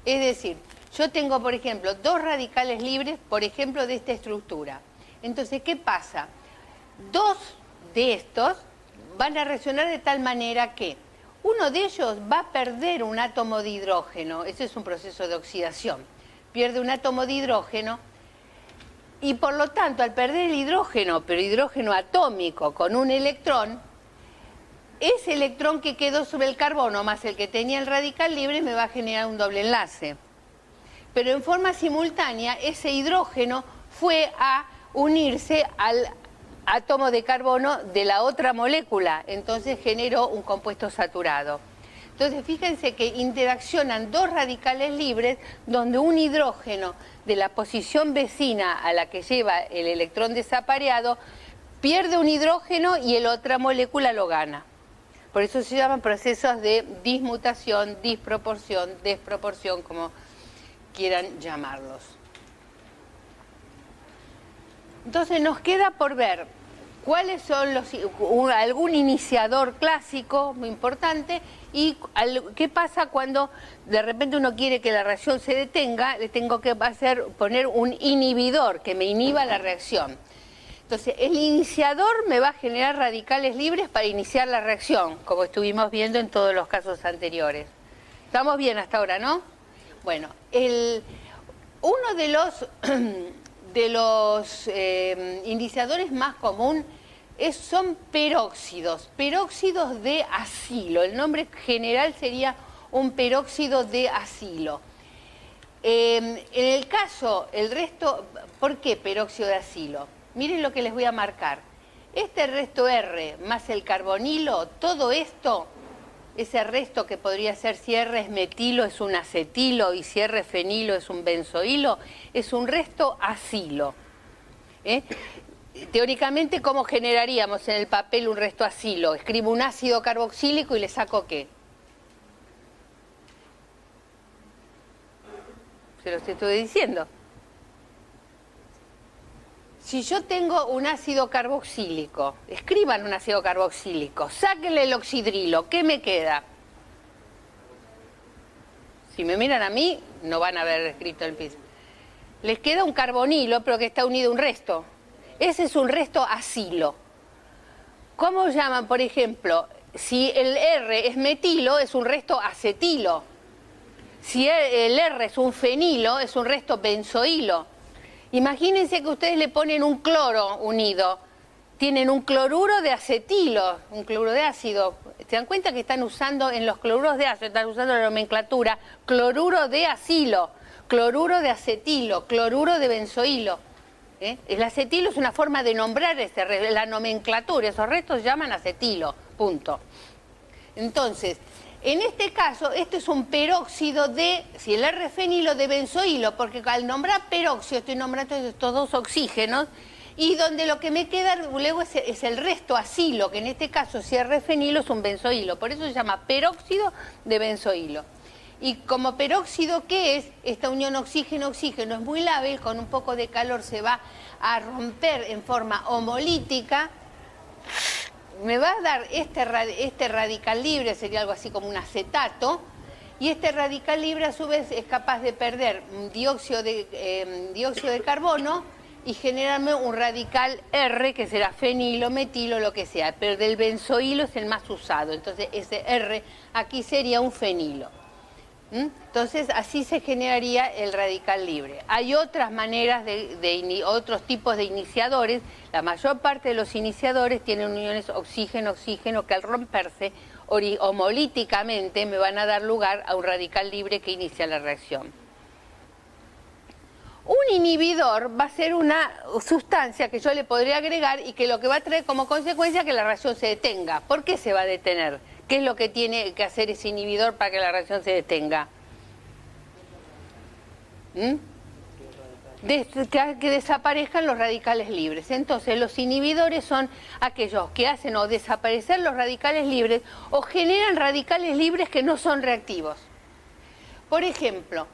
Es decir, yo tengo, por ejemplo, dos radicales libres, por ejemplo, de esta estructura. Entonces, ¿qué pasa? Dos de estos van a reaccionar de tal manera que uno de ellos va a perder un átomo de hidrógeno. Ese es un proceso de oxidación. Pierde un átomo de hidrógeno y por lo tanto al perder el hidrógeno, pero hidrógeno atómico con un electrón, ese electrón que quedó sobre el carbono más el que tenía el radical libre me va a generar un doble enlace. Pero en forma simultánea ese hidrógeno fue a unirse al átomo de carbono de la otra molécula, entonces generó un compuesto saturado. Entonces fíjense que interaccionan dos radicales libres donde un hidrógeno de la posición vecina a la que lleva el electrón desapareado pierde un hidrógeno y la otra molécula lo gana. Por eso se llaman procesos de dismutación, disproporción, desproporción, como quieran llamarlos. Entonces nos queda por ver cuáles son algún iniciador clásico muy importante y qué pasa cuando de repente uno quiere que la reacción se detenga, le tengo que poner un inhibidor que me inhiba la reacción. Entonces el iniciador me va a generar radicales libres para iniciar la reacción, como estuvimos viendo en todos los casos anteriores. ¿Estamos bien hasta ahora, no? Bueno, uno de los iniciadores más común son peróxidos de acilo. El nombre general sería un peróxido de acilo. En el caso, ¿por qué peróxido de acilo? Miren lo que les voy a marcar. Este resto R más el carbonilo, todo esto, ese resto que podría ser si R es metilo es un acetilo y si R es fenilo es un benzoilo, es un resto acilo. Teóricamente, ¿cómo generaríamos en el papel un resto acilo? Escribo un ácido carboxílico y le saco ¿qué? Se los estoy diciendo. Si yo tengo un ácido carboxílico, escriban un ácido carboxílico, sáquenle el oxidrilo, ¿qué me queda? Si me miran a mí, no van a ver escrito el piso. Les queda un carbonilo, pero que está unido a un resto. Ese es un resto acilo. ¿Cómo llaman, por ejemplo? Si el R es metilo, es un resto acetilo. Si el R es un fenilo, es un resto benzoilo. Imagínense que ustedes le ponen un cloro unido. Tienen un cloruro de acetilo, un cloruro de ácido. ¿Se dan cuenta que están usando en los cloruros de ácido, están usando la nomenclatura cloruro de acilo, cloruro de acetilo, cloruro de benzoilo? El acetilo es una forma de nombrar la nomenclatura, esos restos se llaman acetilo, punto. Entonces, en este caso, este es un peróxido de, si el R es fenilo, de benzoilo, porque al nombrar peróxido estoy nombrando estos dos oxígenos, y donde lo que me queda luego es el resto acilo, que en este caso si R es fenilo es un benzoilo, por eso se llama peróxido de benzoilo. Y como peróxido, ¿qué es? Esta unión oxígeno-oxígeno es muy lábil, con un poco de calor se va a romper en forma homolítica. Me va a dar este radical libre, sería algo así como un acetato, y este radical libre a su vez es capaz de perder dióxido de carbono y generarme un radical R, que será fenilo, metilo, lo que sea, pero del benzoilo es el más usado, entonces ese R aquí sería un fenilo. Entonces, así se generaría el radical libre. Hay otras maneras, otros tipos de iniciadores. La mayor parte de los iniciadores tienen uniones oxígeno-oxígeno que al romperse homolíticamente me van a dar lugar a un radical libre que inicia la reacción. Un inhibidor va a ser una sustancia que yo le podría agregar y que lo que va a traer como consecuencia es que la reacción se detenga. ¿Por qué se va a detener? ¿Qué es lo que tiene que hacer ese inhibidor para que la reacción se detenga? Que desaparezcan los radicales libres. Entonces, los inhibidores son aquellos que hacen o desaparecer los radicales libres o generan radicales libres que no son reactivos. Por ejemplo,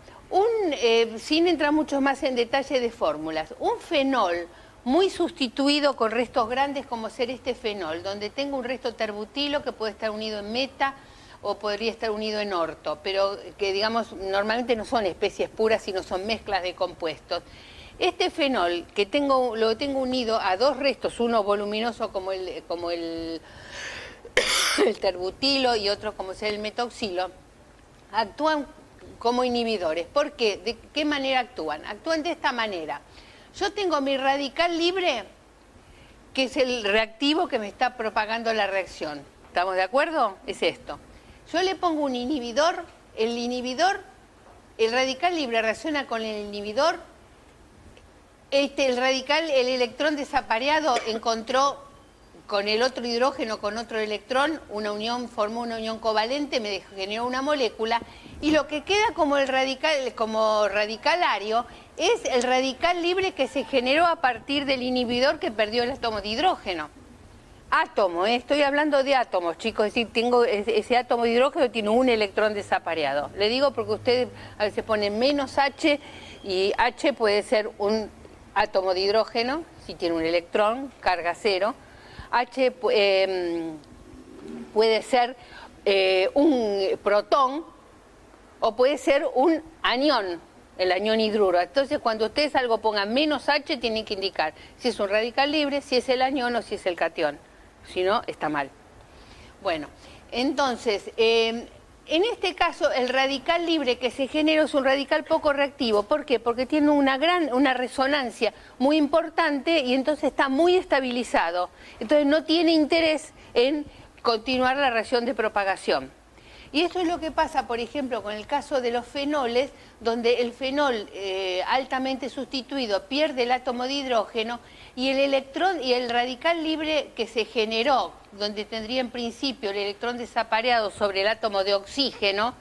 sin entrar mucho más en detalle de fórmulas, un fenol muy sustituido con restos grandes como ser este fenol, donde tengo un resto terbutilo que puede estar unido en meta o podría estar unido en orto, pero que digamos normalmente no son especies puras, sino son mezclas de compuestos. Este fenol, que lo tengo unido a dos restos, uno voluminoso como el terbutilo y otro como ser el metoxilo, actúan como inhibidores. ¿Por qué? ¿De qué manera actúan? Actúan de esta manera. Yo tengo mi radical libre, que es el reactivo que me está propagando la reacción. ¿Estamos de acuerdo? Es esto. Yo le pongo un inhibidor, el radical libre reacciona con el inhibidor, el electrón desapareado encontró con el otro hidrógeno, con otro electrón, formó una unión covalente, me generó una molécula, y lo que queda como radicalario es el radical libre que se generó a partir del inhibidor que perdió el átomo de hidrógeno. Átomo, estoy hablando de átomos, chicos, es decir, ese átomo de hidrógeno tiene un electrón desapareado. Le digo porque ustedes a veces ponen menos H, y H puede ser un átomo de hidrógeno, si tiene un electrón, carga cero. H puede ser un protón o puede ser un anión, el anión hidruro. Entonces, cuando ustedes algo pongan menos H, tienen que indicar si es un radical libre, si es el anión o si es el catión. Si no, está mal. Bueno, entonces, en este caso, el radical libre que se genera es un radical poco reactivo. ¿Por qué? Porque tiene una resonancia muy importante y entonces está muy estabilizado. Entonces, no tiene interés en continuar la reacción de propagación. Y esto es lo que pasa, por ejemplo, con el caso de los fenoles, donde el fenol altamente sustituido pierde el átomo de hidrógeno y el electrón y el radical libre que se generó, donde tendría en principio el electrón desapareado sobre el átomo de oxígeno,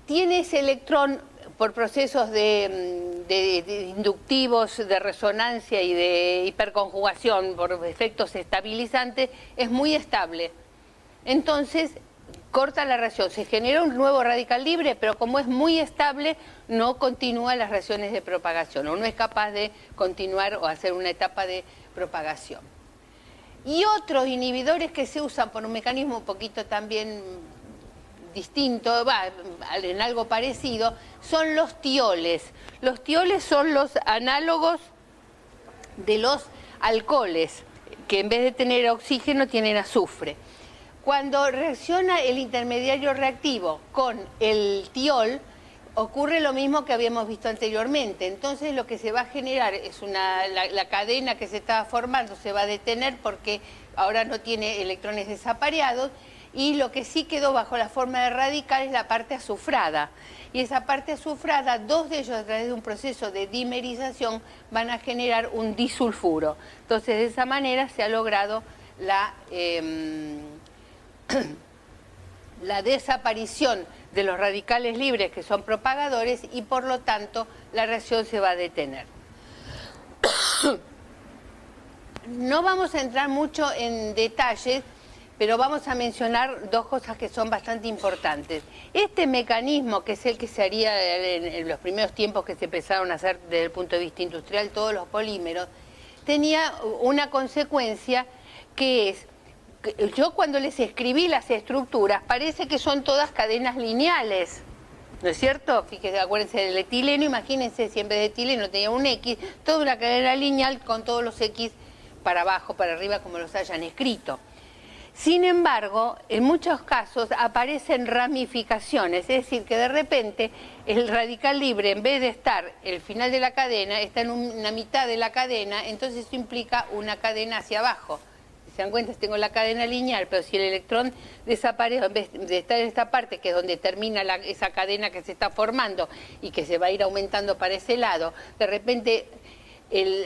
tiene ese electrón por procesos de inductivos, de resonancia y de hiperconjugación, por efectos estabilizantes, es muy estable. Entonces, corta la reacción, se genera un nuevo radical libre, pero como es muy estable, no continúa las reacciones de propagación, o no es capaz de continuar o hacer una etapa de propagación. Y otros inhibidores que se usan por un mecanismo un poquito también distinto, en algo parecido, son los tioles. Los tioles son los análogos de los alcoholes, que en vez de tener oxígeno tienen azufre. Cuando reacciona el intermediario reactivo con el tiol, ocurre lo mismo que habíamos visto anteriormente. Entonces lo que se va a generar es la cadena que se estaba formando se va a detener porque ahora no tiene electrones desapareados, y lo que sí quedó bajo la forma de radical es la parte azufrada. Y esa parte azufrada, dos de ellos a través de un proceso de dimerización van a generar un disulfuro. Entonces de esa manera se ha logrado la desaparición de los radicales libres que son propagadores y por lo tanto la reacción se va a detener. No vamos a entrar mucho en detalles, pero vamos a mencionar dos cosas que son bastante importantes. Este mecanismo, que es el que se haría en los primeros tiempos que se empezaron a hacer desde el punto de vista industrial todos los polímeros, tenía una consecuencia que es: yo cuando les escribí las estructuras, parece que son todas cadenas lineales, ¿no es cierto? Fíjense, acuérdense del etileno, imagínense si en vez de etileno tenía un X, toda una cadena lineal con todos los X para abajo, para arriba, como los hayan escrito. Sin embargo, en muchos casos aparecen ramificaciones, es decir, que de repente el radical libre, en vez de estar el final de la cadena, está en una mitad de la cadena, entonces eso implica una cadena hacia abajo. Si se dan cuenta, tengo la cadena lineal, pero si el electrón desaparece, en vez de estar en esta parte, que es donde termina esa cadena que se está formando y que se va a ir aumentando para ese lado, de repente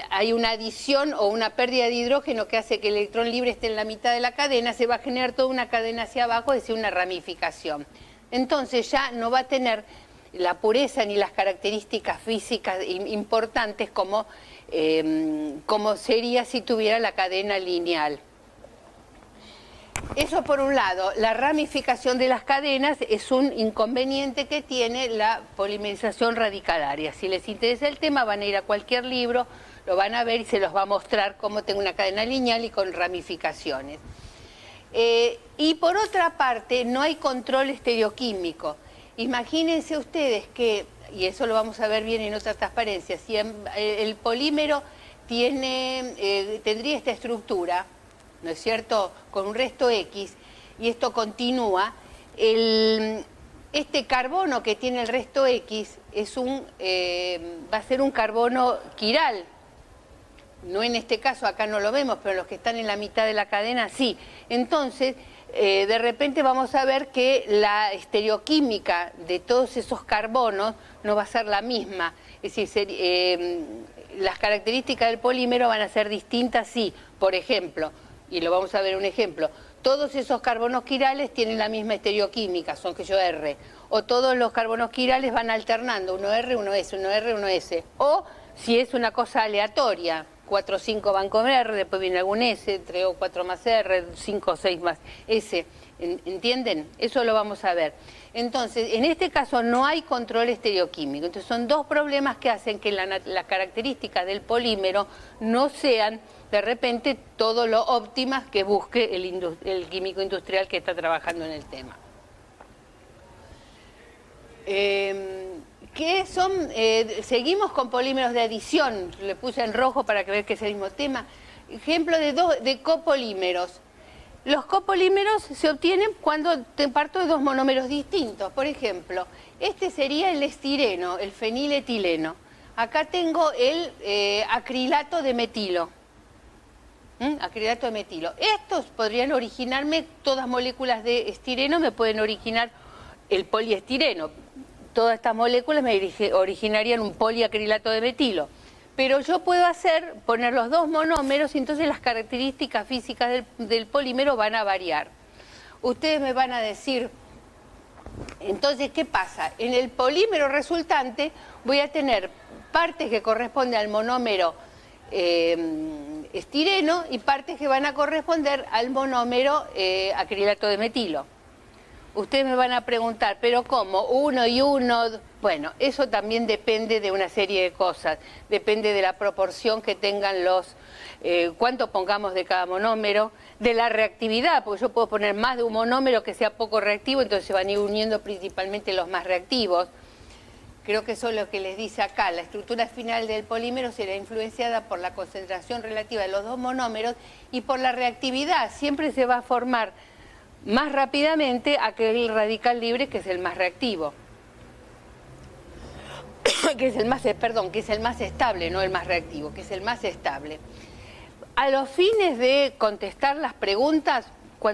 hay una adición o una pérdida de hidrógeno que hace que el electrón libre esté en la mitad de la cadena, se va a generar toda una cadena hacia abajo, es decir, una ramificación. Entonces ya no va a tener la pureza ni las características físicas importantes como sería si tuviera la cadena lineal. Eso por un lado. La ramificación de las cadenas es un inconveniente que tiene la polimerización radicalaria. Si les interesa el tema, van a ir a cualquier libro, lo van a ver y se los va a mostrar cómo tengo una cadena lineal y con ramificaciones. Y por otra parte, no hay control estereoquímico. Imagínense ustedes que, y eso lo vamos a ver bien en otra transparencia, si el polímero tendría esta estructura, ¿no es cierto?, con un resto X, y esto continúa, este carbono que tiene el resto X va a ser un carbono quiral. No en este caso, acá no lo vemos, pero los que están en la mitad de la cadena sí. Entonces, de repente vamos a ver que la estereoquímica de todos esos carbonos no va a ser la misma. Es decir, las características del polímero van a ser distintas, sí. Por ejemplo, y lo vamos a ver un ejemplo, todos esos carbonos quirales tienen la misma estereoquímica, son que yo R, o todos los carbonos quirales van alternando, uno R, uno S, uno R, uno S, o si es una cosa aleatoria, 4 o 5 van con R, después viene algún S, 3 o 4 más R, 5 o 6 más S, ¿entienden? Eso lo vamos a ver. Entonces, en este caso no hay control estereoquímico, entonces son dos problemas que hacen que las características del polímero no sean de repente todo lo óptimas que busque el químico industrial que está trabajando en el tema. ¿Qué son? Seguimos con polímeros de adición, le puse en rojo para que vean que es el mismo tema. Ejemplo de copolímeros. Los copolímeros se obtienen cuando parto de dos monómeros distintos. Por ejemplo, este sería el estireno, el feniletileno. Acá tengo el acrilato de metilo. Acrilato de metilo. Estos podrían originarme, todas moléculas de estireno me pueden originar el poliestireno. Todas estas moléculas me originarían un poliacrilato de metilo. Pero yo puedo poner los dos monómeros y entonces las características físicas del polímero van a variar. Ustedes me van a decir, entonces, ¿qué pasa? En el polímero resultante voy a tener partes que corresponden al monómero estireno y partes que van a corresponder al monómero acrilato de metilo. Ustedes me van a preguntar, ¿pero cómo? ¿Uno y uno? Bueno, eso también depende de una serie de cosas. Depende de la proporción que tengan cuánto pongamos de cada monómero, de la reactividad, porque yo puedo poner más de un monómero que sea poco reactivo, entonces se van a ir uniendo principalmente los más reactivos. Creo que eso es lo que les dice acá. La estructura final del polímero será influenciada por la concentración relativa de los dos monómeros y por la reactividad. Siempre se va a formar más rápidamente aquel radical libre que es el más reactivo. Que es el más estable, no el más reactivo, que es el más estable. A los fines de contestar las preguntas,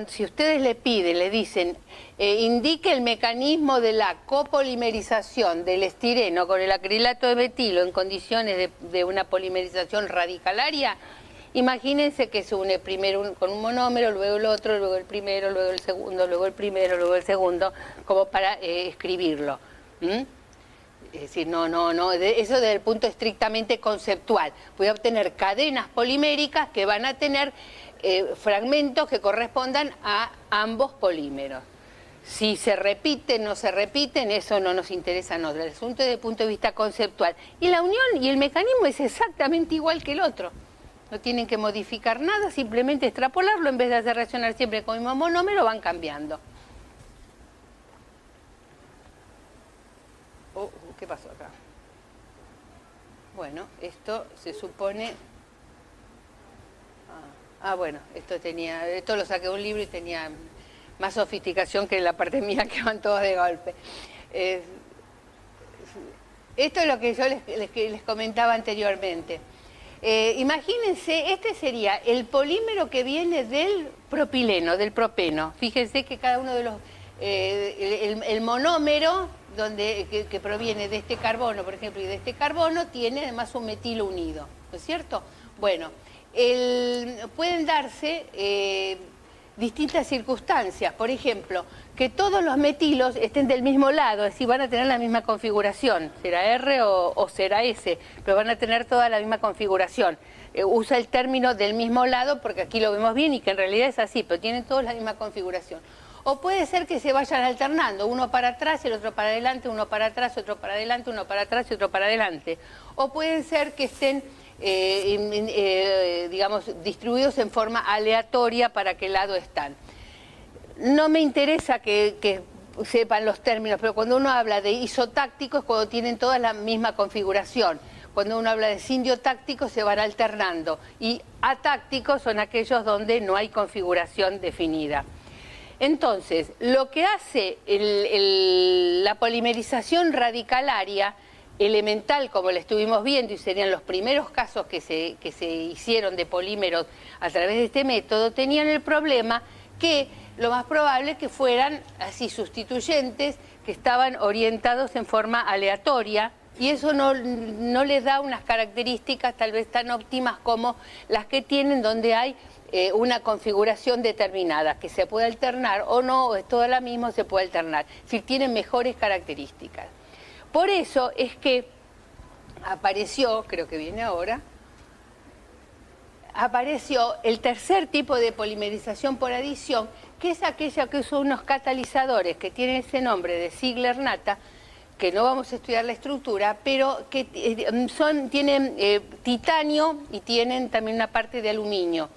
si ustedes le dicen, indique el mecanismo de la copolimerización del estireno con el acrilato de metilo en condiciones de una polimerización radicalaria, imagínense que se une primero con un monómero, luego el otro, luego el primero, luego el segundo, luego el primero, luego el segundo, como para escribirlo. Es decir, eso desde el punto estrictamente conceptual. Voy a obtener cadenas poliméricas que van a tener fragmentos que correspondan a ambos polímeros. Si se repiten o no se repiten, eso no nos interesa a nosotros. El asunto desde el punto de vista conceptual. Y la unión y el mecanismo es exactamente igual que el otro. No tienen que modificar nada, simplemente extrapolarlo. En vez de hacer reaccionar siempre con el mismo monómero, van cambiando. ¿Qué pasó acá? Bueno, esto se supone... Ah, bueno, esto lo saqué de un libro y tenía más sofisticación que la parte mía, que van todos de golpe. Esto es lo que yo les comentaba anteriormente. Imagínense, este sería el polímero que viene del propileno, del propeno. Fíjense que cada uno de los... el monómero que proviene de este carbono, por ejemplo, y de este carbono, tiene además un metilo unido, ¿no es cierto? Bueno, pueden darse distintas circunstancias, por ejemplo, que todos los metilos estén del mismo lado, es decir, van a tener la misma configuración, será R o será S, pero van a tener toda la misma configuración. Usa el término del mismo lado porque aquí lo vemos bien y que en realidad es así, pero tienen todos la misma configuración. O puede ser que se vayan alternando, uno para atrás y el otro para adelante, uno para atrás, otro para adelante, uno para atrás y otro para adelante. O pueden ser que estén, digamos, distribuidos en forma aleatoria para qué lado están. No me interesa que sepan los términos, pero cuando uno habla de isotácticos, cuando tienen toda la misma configuración. Cuando uno habla de sindiotácticos, se van alternando. Y atácticos son aquellos donde no hay configuración definida. Entonces, lo que hace la polimerización radicalaria elemental, como le estuvimos viendo, y serían los primeros casos que se hicieron de polímeros a través de este método, tenían el problema que lo más probable es que fueran así sustituyentes que estaban orientados en forma aleatoria, y eso no les da unas características tal vez tan óptimas como las que tienen donde hay una configuración determinada, que se puede alternar o no, o es toda la misma, se puede alternar, si tienen mejores características. Por eso es que apareció, creo que viene ahora, apareció el tercer tipo de polimerización por adición, que es aquella que son unos catalizadores que tienen ese nombre de Ziegler-Natta, que no vamos a estudiar la estructura, pero que tienen titanio y tienen también una parte de aluminio.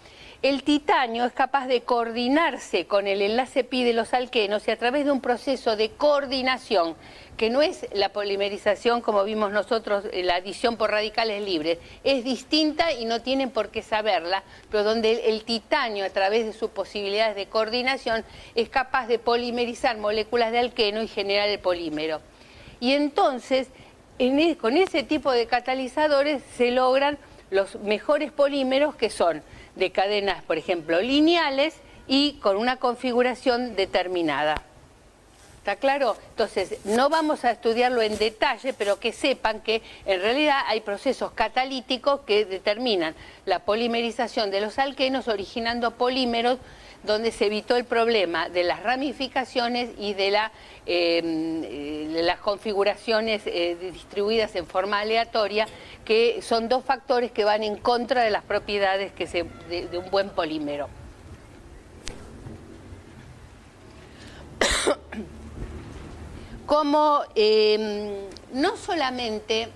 El titanio es capaz de coordinarse con el enlace pi de los alquenos y a través de un proceso de coordinación, que no es la polimerización como vimos nosotros, la adición por radicales libres, es distinta y no tienen por qué saberla, pero donde el titanio a través de sus posibilidades de coordinación es capaz de polimerizar moléculas de alqueno y generar el polímero. Y entonces, con ese tipo de catalizadores se logran los mejores polímeros, que son de cadenas, por ejemplo, lineales y con una configuración determinada. ¿Está claro? Entonces, no vamos a estudiarlo en detalle, pero que sepan que en realidad hay procesos catalíticos que determinan la polimerización de los alquenos, originando polímeros donde se evitó el problema de las ramificaciones y de las configuraciones distribuidas en forma aleatoria, que son dos factores que van en contra de las propiedades de un buen polímero. Como no solamente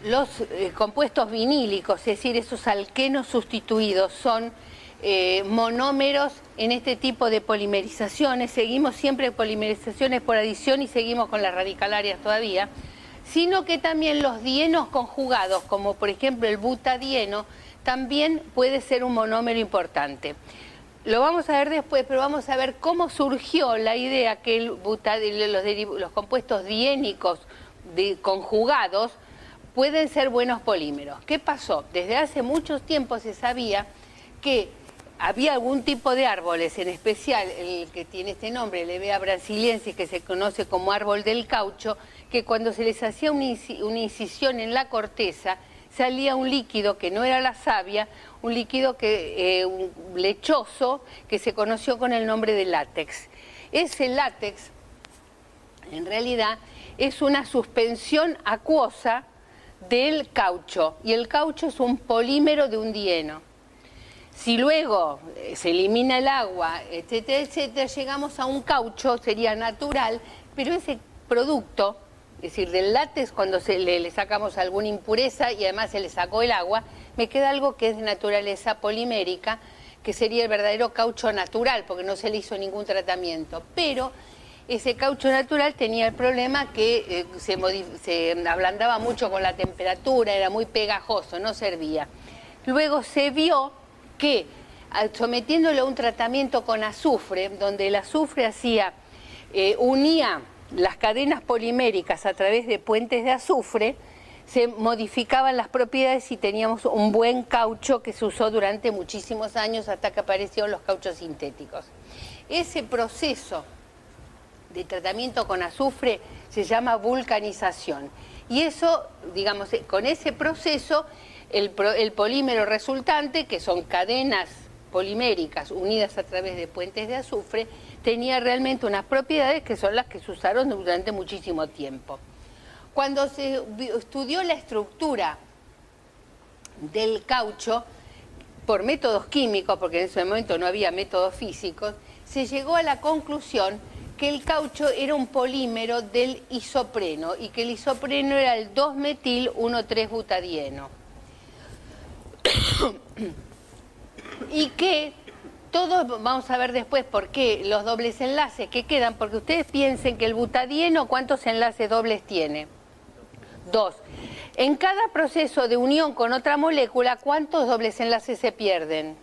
los compuestos vinílicos, es decir, esos alquenos sustituidos, son monómeros en este tipo de polimerizaciones, seguimos siempre polimerizaciones por adición y seguimos con las radicalarias todavía, sino que también los dienos conjugados, como por ejemplo el butadieno, también puede ser un monómero importante. Lo vamos a ver después, pero vamos a ver cómo surgió la idea que los compuestos diénicos conjugados pueden ser buenos polímeros. ¿Qué pasó? Desde hace mucho tiempo se sabía que había algún tipo de árboles, en especial el que tiene este nombre, el Hevea brasiliensis, que se conoce como árbol del caucho, que cuando se les hacía una incisión en la corteza, salía un líquido que no era la savia, un líquido lechoso que se conoció con el nombre de látex. Ese látex, en realidad, es una suspensión acuosa del caucho, y el caucho es un polímero de un dieno. Si luego se elimina el agua, etcétera, etcétera, llegamos a un caucho, sería natural, pero ese producto, es decir, del látex, cuando le sacamos alguna impureza y además se le sacó el agua, me queda algo que es de naturaleza polimérica, que sería el verdadero caucho natural, porque no se le hizo ningún tratamiento. Pero ese caucho natural tenía el problema que se ablandaba mucho con la temperatura, era muy pegajoso, no servía. luego se vio que sometiéndolo a un tratamiento con azufre, donde el azufre unía las cadenas poliméricas a través de puentes de azufre, se modificaban las propiedades y teníamos un buen caucho que se usó durante muchísimos años hasta que aparecieron los cauchos sintéticos. Ese proceso de tratamiento con azufre se llama vulcanización. Y eso, digamos, con ese proceso, el polímero resultante, que son cadenas poliméricas unidas a través de puentes de azufre, tenía realmente unas propiedades que son las que se usaron durante muchísimo tiempo. Cuando se estudió la estructura del caucho por métodos químicos, porque en ese momento no había métodos físicos, se llegó a la conclusión que el caucho era un polímero del isopreno y que el isopreno era el 2-metil-1,3-butadieno. Y que todos, vamos a ver después por qué los dobles enlaces que quedan, porque ustedes piensen que el butadieno, ¿cuántos enlaces dobles tiene? 2. En cada proceso de unión con otra molécula, ¿cuántos dobles enlaces se pierden?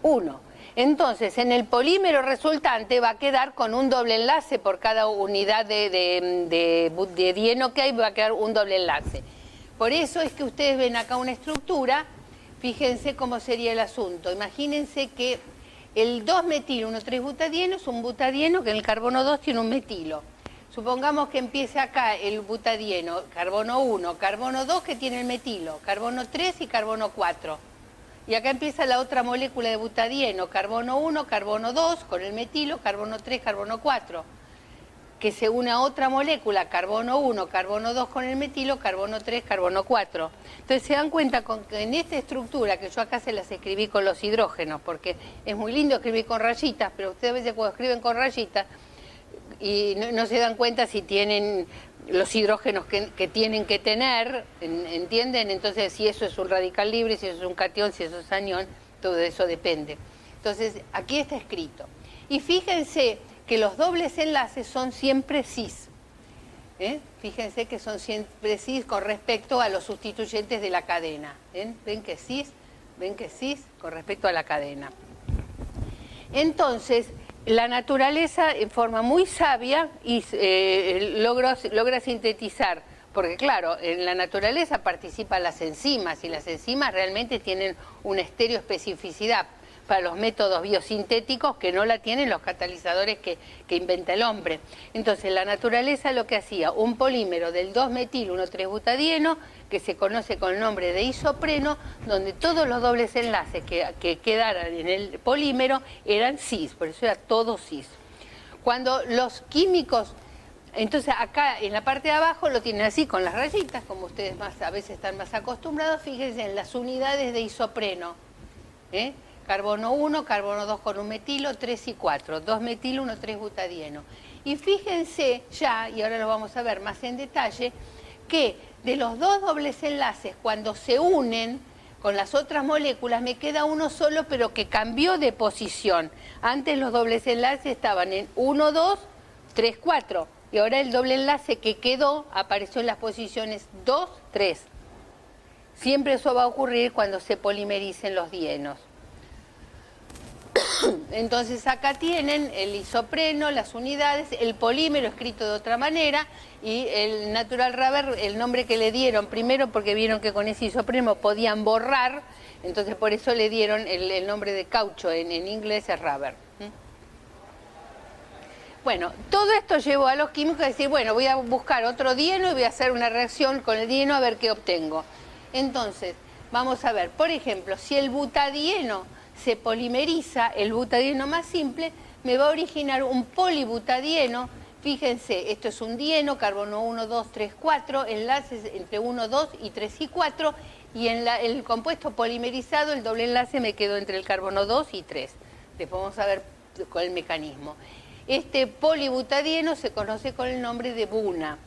1. Entonces, en el polímero resultante va a quedar con un doble enlace por cada unidad de dieno que hay, va a quedar un doble enlace. Por eso es que ustedes ven acá una estructura, fíjense cómo sería el asunto. Imagínense que el 2-metil-1,3-butadieno es un butadieno que en el carbono 2 tiene un metilo. Supongamos que empiece acá el butadieno, carbono 1, carbono 2 que tiene el metilo, carbono 3 y carbono 4. Y acá empieza la otra molécula de butadieno, carbono 1, carbono 2 con el metilo, carbono 3, carbono 4. Que se une a otra molécula, carbono 1, carbono 2 con el metilo, carbono 3, carbono 4. Entonces se dan cuenta que en esta estructura, que yo acá se las escribí con los hidrógenos, porque es muy lindo escribir con rayitas, pero ustedes a veces cuando escriben con rayitas, y no se dan cuenta si tienen los hidrógenos que tienen que tener, ¿entienden? Entonces, si eso es un radical libre, si eso es un catión, si eso es anión, todo eso depende. Entonces, aquí está escrito. Y fíjense que los dobles enlaces son siempre cis. Fíjense que son siempre cis con respecto a los sustituyentes de la cadena. ¿Ven que cis? ¿Ven que cis? Con respecto a la cadena. Entonces, la naturaleza en forma muy sabia y logra sintetizar, porque claro, en la naturaleza participan las enzimas y las enzimas realmente tienen una estereoespecificidad para los métodos biosintéticos que no la tienen los catalizadores que inventa el hombre. Entonces la naturaleza lo que hacía, un polímero del 2-metil-1,3-butadieno que se conoce con el nombre de isopreno, donde todos los dobles enlaces que quedaran en el polímero eran cis, por eso era todo cis. Cuando los químicos, entonces acá en la parte de abajo lo tienen así con las rayitas, como ustedes a veces están más acostumbrados, fíjense en las unidades de isopreno, carbono 1, carbono 2 con un metilo, 3 y 4, 2-metil-1,3-butadieno. Y fíjense ya, y ahora lo vamos a ver más en detalle, que de los dos dobles enlaces, cuando se unen con las otras moléculas, me queda uno solo, pero que cambió de posición. Antes los dobles enlaces estaban en 1, 2, 3, 4. Y ahora el doble enlace que quedó apareció en las posiciones 2, 3. Siempre eso va a ocurrir cuando se polimericen los dienos. Entonces acá tienen el isopreno, las unidades, el polímero escrito de otra manera y el natural rubber, el nombre que le dieron primero porque vieron que con ese isopreno podían borrar, entonces por eso le dieron el nombre de caucho, en inglés es rubber. Bueno, todo esto llevó a los químicos a decir, bueno, voy a buscar otro dieno y voy a hacer una reacción con el dieno a ver qué obtengo. Entonces, vamos a ver, por ejemplo, si el butadieno se polimeriza, el butadieno más simple, me va a originar un polibutadieno. Fíjense, esto es un dieno, carbono 1, 2, 3, 4, enlaces entre 1, 2 y 3 y 4, y en el compuesto polimerizado el doble enlace me quedó entre el carbono 2 y 3. Después vamos a ver con el mecanismo. Este polibutadieno se conoce con el nombre de buna.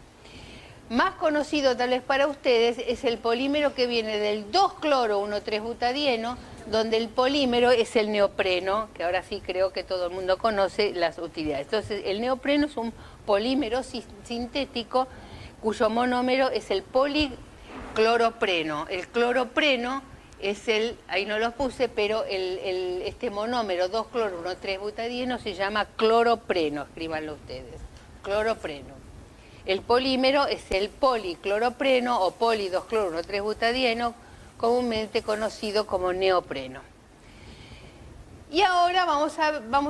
Más conocido tal vez para ustedes es el polímero que viene del 2-cloro-1,3-butadieno, donde el polímero es el neopreno, que ahora sí creo que todo el mundo conoce las utilidades. Entonces, el neopreno es un polímero sintético cuyo monómero es el cloropreno. El cloropreno es ahí no lo puse, pero este monómero 2-cloro-1,3-butadieno se llama cloropreno, escríbanlo ustedes, cloropreno. El polímero es el policloropreno o poli-2-cloro-1,3-butadieno, comúnmente conocido como neopreno. Y ahora vamos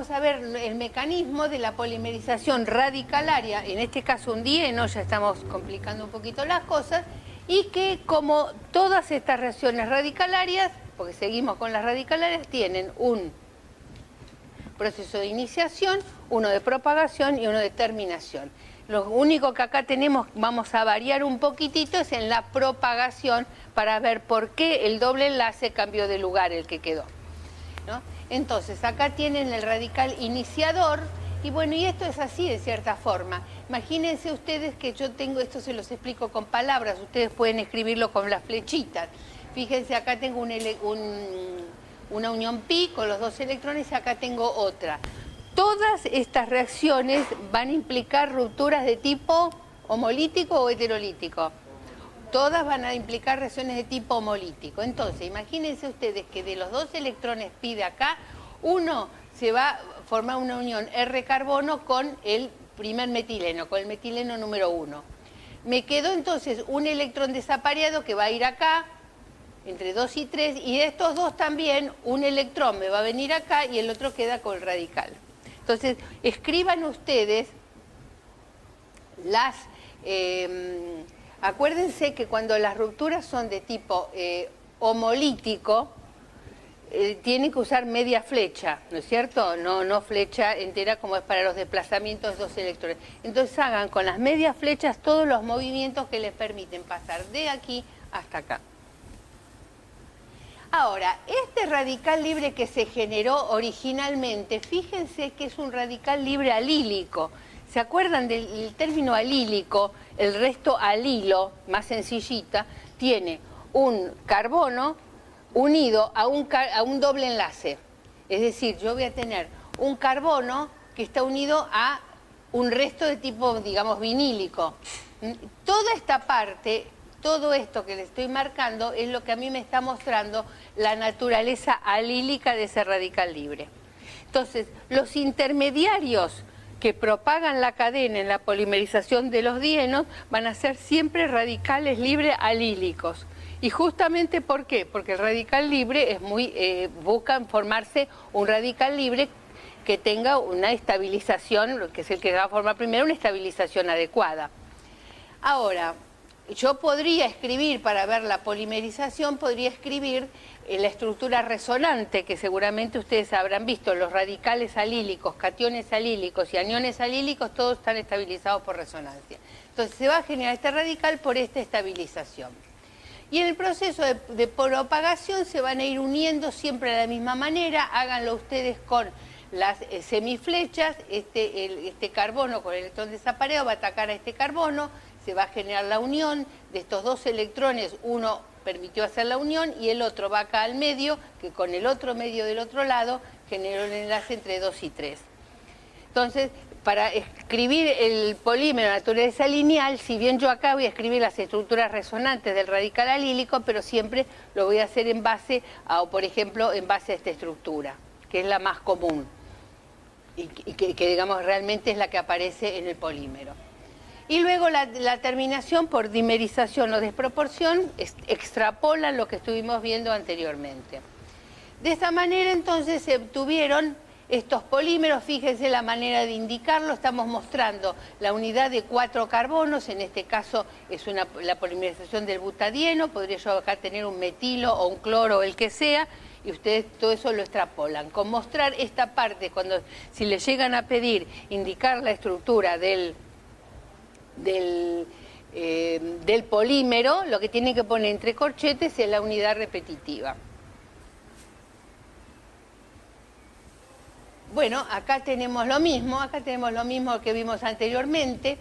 a ver el mecanismo de la polimerización radicalaria, en este caso un dieno, ya estamos complicando un poquito las cosas, y que como todas estas reacciones radicalarias, porque seguimos con las radicalarias, tienen un proceso de iniciación, uno de propagación y uno de terminación. Lo único que acá tenemos, vamos a variar un poquitito, es en la propagación para ver por qué el doble enlace cambió de lugar el que quedó, ¿no? Entonces, acá tienen el radical iniciador, y bueno, y esto es así de cierta forma. Imagínense ustedes que yo tengo, esto se los explico con palabras, ustedes pueden escribirlo con las flechitas. Fíjense, acá tengo una unión pi con los dos electrones y acá tengo otra. Todas estas reacciones van a implicar rupturas de tipo homolítico o heterolítico. Todas van a implicar reacciones de tipo homolítico. Entonces, imagínense ustedes que de los dos electrones pi de acá, uno se va a formar una unión R-carbono con el primer metileno, con el metileno número 1. Me quedó entonces un electrón desapareado que va a ir acá, entre 2 y 3, y de estos dos también un electrón me va a venir acá y el otro queda con el radical. Entonces, escriban ustedes las... acuérdense que cuando las rupturas son de tipo homolítico, tienen que usar media flecha, ¿no es cierto? No flecha entera como es para los desplazamientos de dos electrones. Entonces hagan con las medias flechas todos los movimientos que les permiten pasar de aquí hasta acá. Ahora, este radical libre que se generó originalmente, fíjense que es un radical libre alílico. ¿Se acuerdan del término alílico? El resto alilo, más sencillita, tiene un carbono unido a un doble enlace. Es decir, yo voy a tener un carbono que está unido a un resto de tipo, digamos, vinílico. Toda esta parte, todo esto que le estoy marcando, es lo que a mí me está mostrando la naturaleza alílica de ese radical libre. Entonces, los intermediarios que propagan la cadena en la polimerización de los dienos van a ser siempre radicales libres alílicos. Y justamente ¿por qué? Porque el radical libre es buscan formarse un radical libre que tenga una estabilización, que es el que va a formar primero, una estabilización adecuada. Ahora, yo podría escribir, para ver la polimerización, podría escribir la estructura resonante, que seguramente ustedes habrán visto, los radicales alílicos, cationes alílicos y aniones alílicos, todos están estabilizados por resonancia. Entonces se va a generar este radical por esta estabilización. Y en el proceso de propagación se van a ir uniendo siempre de la misma manera, háganlo ustedes con las semiflechas, este carbono con el electrón desapareado va a atacar a este carbono, se va a generar la unión de estos dos electrones, uno permitió hacer la unión y el otro va acá al medio, que con el otro medio del otro lado generó el enlace entre 2 y 3. Entonces, para escribir el polímero de naturaleza lineal, si bien yo acá voy a escribir las estructuras resonantes del radical alílico, pero siempre lo voy a hacer en base a, o por ejemplo, en base a esta estructura, que es la más común y que digamos realmente es la que aparece en el polímero. Y luego la terminación por dimerización o desproporción extrapolan lo que estuvimos viendo anteriormente. De esta manera entonces se obtuvieron estos polímeros. Fíjense la manera de indicarlo, estamos mostrando la unidad de 4 carbonos, en este caso es la polimerización del butadieno, podría yo acá tener un metilo o un cloro o el que sea, y ustedes todo eso lo extrapolan. Con mostrar esta parte, si les llegan a pedir indicar la estructura del polímero, lo que tienen que poner entre corchetes es la unidad repetitiva. Bueno, acá tenemos lo mismo que vimos anteriormente.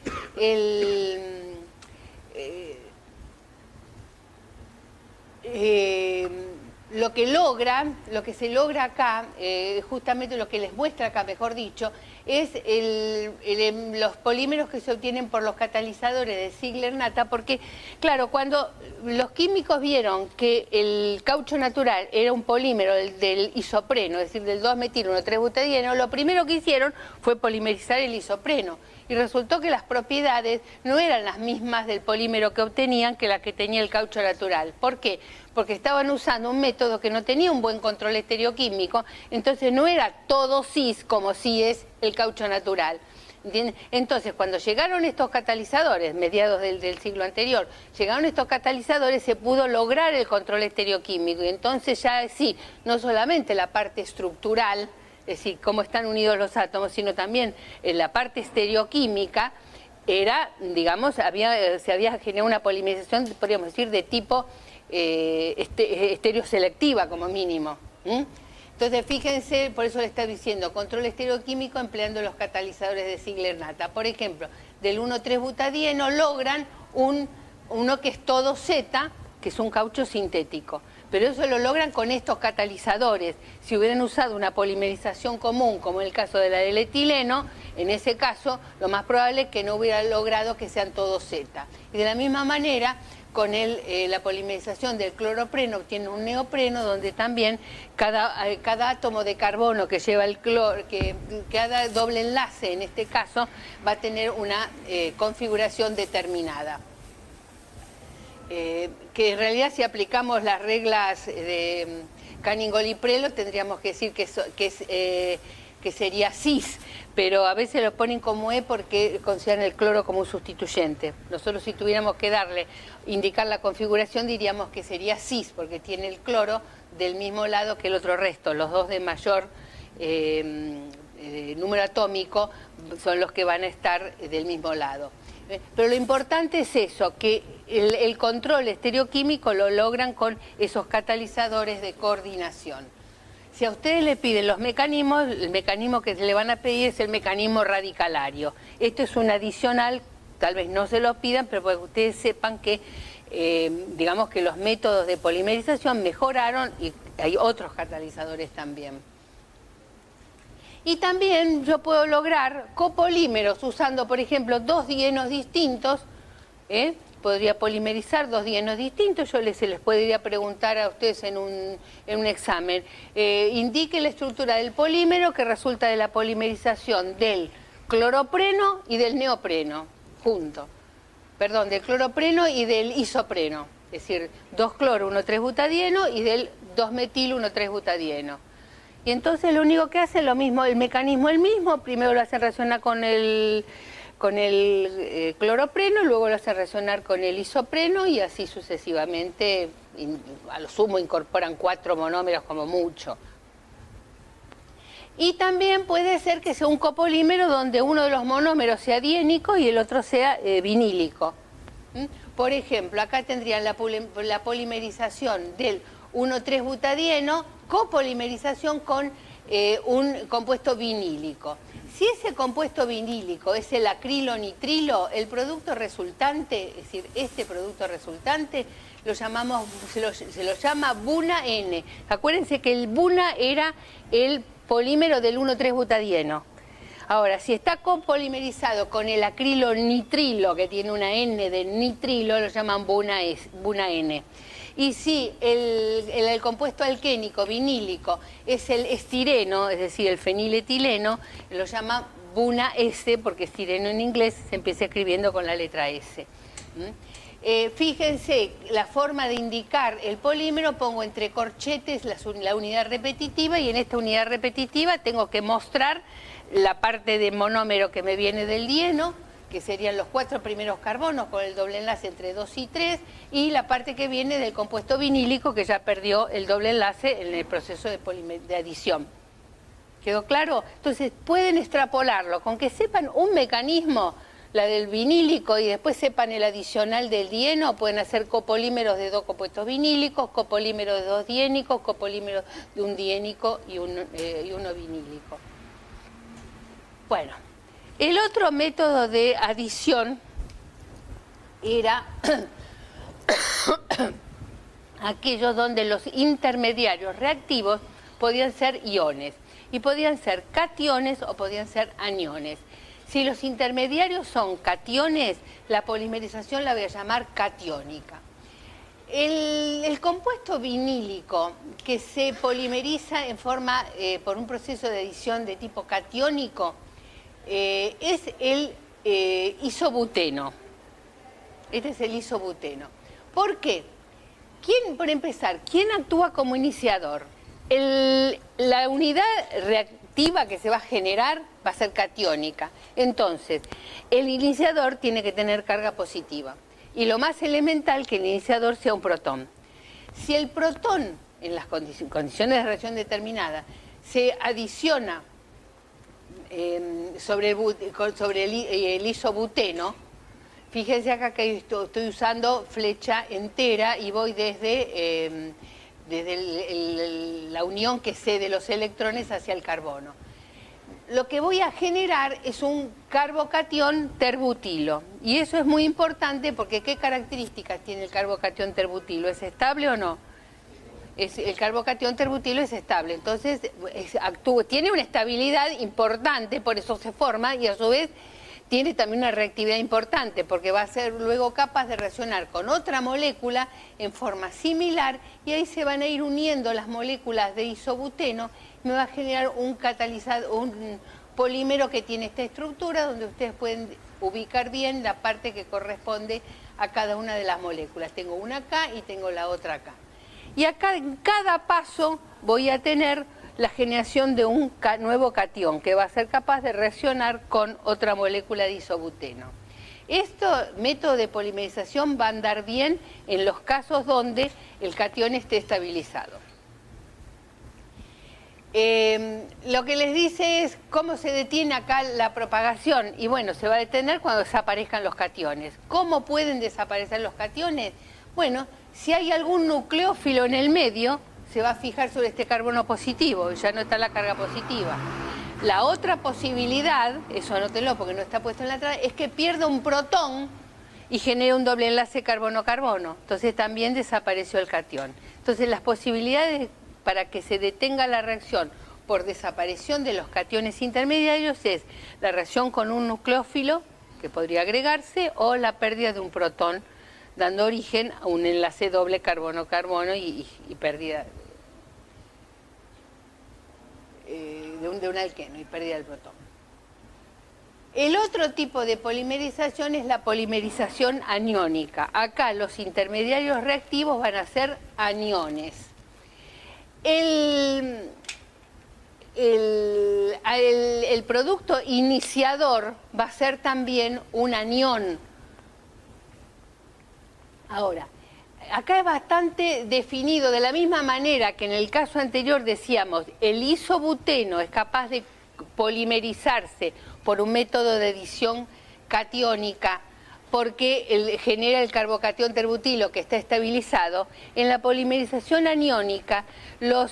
Lo que se logra acá, justamente lo que les muestra acá, mejor dicho, es los polímeros que se obtienen por los catalizadores de Ziegler-Natta, porque, claro, cuando los químicos vieron que el caucho natural era un polímero del isopreno, es decir, del 2-metil-1,3-butadieno, lo primero que hicieron fue polimerizar el isopreno. Y resultó que las propiedades no eran las mismas del polímero que obtenían que las que tenía el caucho natural. ¿Por qué? Porque estaban usando un método que no tenía un buen control estereoquímico, entonces no era todo cis como sí es el caucho natural. ¿Entiendes? Entonces, cuando llegaron estos catalizadores, mediados del siglo anterior, llegaron estos catalizadores, se pudo lograr el control estereoquímico. Y entonces ya sí, no solamente la parte estructural, es decir, cómo están unidos los átomos, sino también en la parte estereoquímica, era, digamos, se había generado una polimerización, podríamos decir, de tipo estereoselectiva como mínimo. Entonces, fíjense, por eso le está diciendo, control estereoquímico empleando los catalizadores de Ziegler-Natta. Por ejemplo, del 1,3-butadieno logran uno que es todo Z, que es un caucho sintético. Pero eso lo logran con estos catalizadores. Si hubieran usado una polimerización común, como en el caso de la del etileno, en ese caso, lo más probable es que no hubieran logrado que sean todos Z. Y de la misma manera, con la polimerización del cloropreno obtiene un neopreno, donde también cada átomo de carbono que lleva el cloro, que cada doble enlace en este caso, va a tener una configuración determinada. Que en realidad, si aplicamos las reglas de Canning-Gold-Prelog, tendríamos que decir que sería cis, pero a veces lo ponen como E porque consideran el cloro como un sustituyente. Nosotros, si tuviéramos que indicar la configuración, diríamos que sería cis, porque tiene el cloro del mismo lado que el otro resto. Los dos de mayor número atómico son los que van a estar del mismo lado. Pero lo importante es eso, que el control estereoquímico lo logran con esos catalizadores de coordinación. Si a ustedes le piden los mecanismos, el mecanismo que le van a pedir es el mecanismo radicalario. Esto es un adicional, tal vez no se lo pidan, pero para que ustedes sepan que, digamos que los métodos de polimerización mejoraron y hay otros catalizadores también. Y también yo puedo lograr copolímeros usando, por ejemplo, dos dienos distintos. Podría polimerizar dos dienos distintos. Se les podría preguntar a ustedes en un examen. Indique la estructura del polímero que resulta de la polimerización del cloropreno y del neopreno, juntos. Perdón, del cloropreno y del isopreno. Es decir, 2-cloro, 1,3-butadieno y del 2-metil, 1,3-butadieno. Y entonces lo único que hace es lo mismo, el mecanismo el mismo, primero lo hacen reaccionar con el cloropreno, luego lo hacen reaccionar con el isopreno y así sucesivamente, a lo sumo incorporan 4 monómeros como mucho. Y también puede ser que sea un copolímero donde uno de los monómeros sea diénico y el otro sea vinílico. Por ejemplo, acá tendrían la polimerización del 1,3-butadieno, copolimerización con un compuesto vinílico. Si ese compuesto vinílico es el acrilonitrilo, el producto resultante, es decir, este producto resultante, se lo llama Buna-N. Acuérdense que el Buna era el polímero del 1,3-butadieno. Ahora, si está copolimerizado con el acrilonitrilo, que tiene una N de nitrilo, lo llaman Buna-N. Y si el compuesto alquénico vinílico es el estireno, es decir, el feniletileno, lo llama Buna-S, porque estireno en inglés se empieza escribiendo con la letra S. Fíjense, la forma de indicar el polímero, pongo entre corchetes la unidad repetitiva y en esta unidad repetitiva tengo que mostrar la parte de monómero que me viene del dieno, que serían los 4 primeros carbonos con el doble enlace entre 2 y 3, y la parte que viene del compuesto vinílico que ya perdió el doble enlace en el proceso de adición. ¿Quedó claro? Entonces pueden extrapolarlo, con que sepan un mecanismo, la del vinílico, y después sepan el adicional del dieno, pueden hacer copolímeros de 2 compuestos vinílicos, copolímeros de 2 diénicos, copolímeros de un diénico y uno vinílico. Bueno, el otro método de adición era aquellos donde los intermediarios reactivos podían ser iones. y podían ser cationes o podían ser aniones. Si los intermediarios son cationes, la polimerización la voy a llamar catiónica. El compuesto vinílico que se polimeriza en forma, por un proceso de adición de tipo catiónico, es el isobuteno. Este es el isobuteno. ¿Por qué? Por empezar, ¿quién actúa como iniciador? La unidad reactiva que se va a generar va a ser catiónica. Entonces, el iniciador tiene que tener carga positiva. Y lo más elemental, que el iniciador sea un protón. Si el protón, en las condiciones de reacción determinadas, se adiciona sobre el isobuteno, fíjense acá que estoy usando flecha entera y voy desde la unión que cede los electrones hacia el carbono. Lo que voy a generar es un carbocatión terbutilo. Y eso es muy importante porque ¿qué características tiene el carbocatión terbutilo? ¿Es estable o no? El carbocatión terbutilo es estable. Entonces tiene una estabilidad importante, por eso se forma, y a su vez tiene también una reactividad importante porque va a ser luego capaz de reaccionar con otra molécula en forma similar y ahí se van a ir uniendo las moléculas de isobuteno y me va a generar un catalizador, un polímero que tiene esta estructura donde ustedes pueden ubicar bien la parte que corresponde a cada una de las moléculas. Tengo una acá y tengo la otra acá. Y acá en cada paso voy a tener la generación de un nuevo catión que va a ser capaz de reaccionar con otra molécula de isobuteno. Este método de polimerización va a andar bien en los casos donde el catión esté estabilizado. Lo que les dice es cómo se detiene acá la propagación. Y bueno, se va a detener cuando desaparezcan los cationes. ¿Cómo pueden desaparecer los cationes? Bueno, si hay algún nucleófilo en el medio, se va a fijar sobre este carbono positivo y ya no está la carga positiva. La otra posibilidad, eso anótenlo porque no está puesto en la tabla, es que pierda un protón y genere un doble enlace carbono-carbono. Entonces también desapareció el catión. Entonces las posibilidades para que se detenga la reacción por desaparición de los cationes intermediarios es la reacción con un nucleófilo, que podría agregarse, o la pérdida de un protón, dando origen a un enlace doble carbono-carbono y pérdida de un alqueno y pérdida del protón. El otro tipo de polimerización es la polimerización aniónica. Acá los intermediarios reactivos van a ser aniones. El producto iniciador va a ser también un anión. Ahora, acá es bastante definido, de la misma manera que en el caso anterior decíamos, el isobuteno es capaz de polimerizarse por un método de adición catiónica porque genera el carbocatión terbutilo que está estabilizado. En la polimerización aniónica, los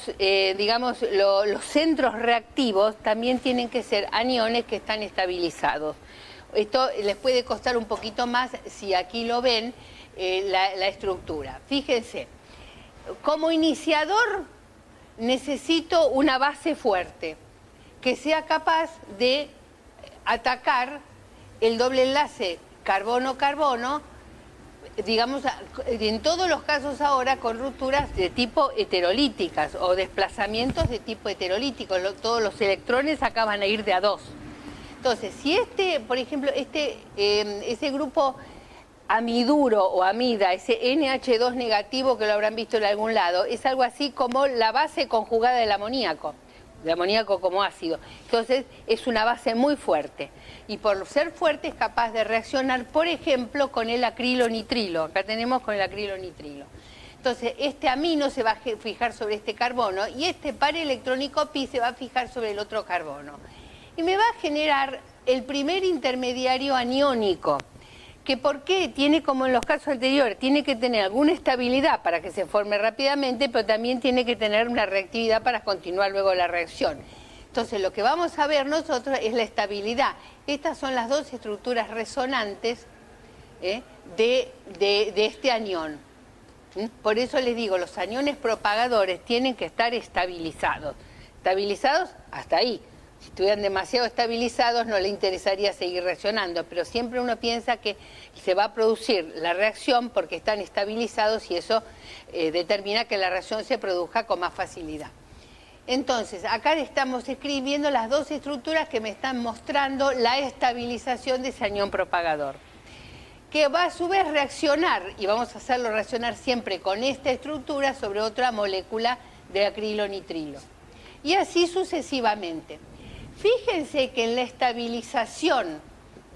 centros reactivos también tienen que ser aniones que están estabilizados. Esto les puede costar un poquito más si aquí lo ven, la estructura. Fíjense, como iniciador necesito una base fuerte que sea capaz de atacar el doble enlace carbono-carbono, digamos, en todos los casos ahora con rupturas de tipo heterolíticas o desplazamientos de tipo heterolítico. Todos los electrones acá van a ir de a dos. Entonces, si por ejemplo, ese grupo amiduro o amida, ese NH2 negativo que lo habrán visto en algún lado, es algo así como la base conjugada del amoníaco como ácido. Entonces es una base muy fuerte y por ser fuerte es capaz de reaccionar, por ejemplo, con el acrilonitrilo. Acá tenemos con el acrilonitrilo. Entonces este amino se va a fijar sobre este carbono y este par electrónico pi se va a fijar sobre el otro carbono. Y me va a generar el primer intermediario aniónico, que ¿por qué? Tiene, como en los casos anteriores, tiene que tener alguna estabilidad para que se forme rápidamente, pero también tiene que tener una reactividad para continuar luego la reacción. Entonces lo que vamos a ver nosotros es la estabilidad. Estas son las dos estructuras resonantes de este anión. Por eso les digo, los aniones propagadores tienen que estar estabilizados. estabilizados, hasta ahí. Si estuvieran demasiado estabilizados no le interesaría seguir reaccionando, pero siempre uno piensa que se va a producir la reacción porque están estabilizados y eso determina que la reacción se produzca con más facilidad. Entonces, acá estamos escribiendo las dos estructuras que me están mostrando la estabilización de ese anión propagador, que va a su vez reaccionar, y vamos a hacerlo reaccionar siempre con esta estructura sobre otra molécula de acrilonitrilo. Y así sucesivamente. Fíjense que en la estabilización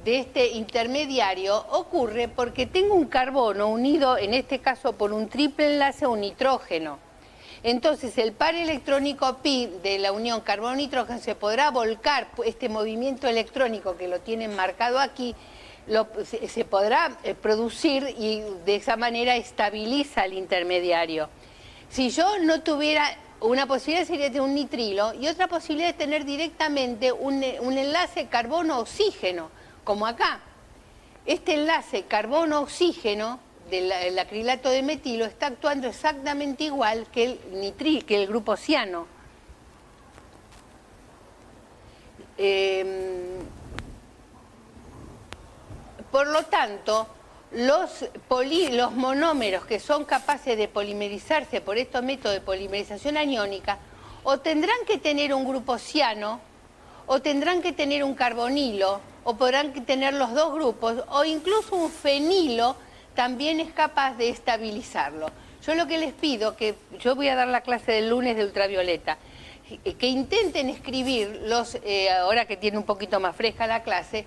de este intermediario ocurre porque tengo un carbono unido, en este caso por un triple enlace a un nitrógeno. Entonces el par electrónico pi de la unión carbono-nitrógeno se podrá volcar, este movimiento electrónico que lo tienen marcado aquí, se podrá producir y de esa manera estabiliza el intermediario. Si yo no tuviera, una posibilidad sería tener un nitrilo y otra posibilidad es tener directamente un enlace carbono-oxígeno, como acá. Este enlace carbono-oxígeno del acrilato de metilo está actuando exactamente igual que el grupo ciano. Por lo tanto, los monómeros que son capaces de polimerizarse por estos métodos de polimerización aniónica o tendrán que tener un grupo ciano o tendrán que tener un carbonilo o podrán tener los dos grupos o incluso un fenilo también es capaz de estabilizarlo. Yo lo que les pido, que yo voy a dar la clase del lunes de ultravioleta, que intenten escribir ahora que tiene un poquito más fresca la clase,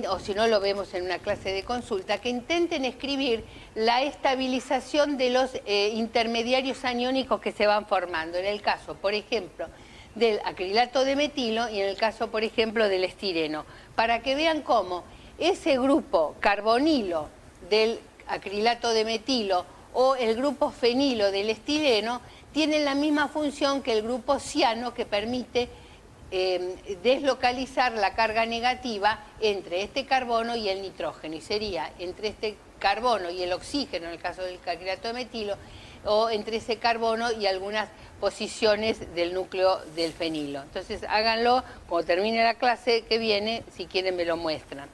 o si no lo vemos en una clase de consulta, que intenten escribir la estabilización de los intermediarios aniónicos que se van formando. En el caso, por ejemplo, del acrilato de metilo y en el caso, por ejemplo, del estireno, para que vean cómo ese grupo carbonilo del acrilato de metilo o el grupo fenilo del estireno tienen la misma función que el grupo ciano que permite deslocalizar la carga negativa entre este carbono y el nitrógeno, y sería entre este carbono y el oxígeno en el caso del acrilato de metilo, o entre ese carbono y algunas posiciones del núcleo del fenilo. Entonces háganlo, cuando termine la clase que viene, si quieren me lo muestran.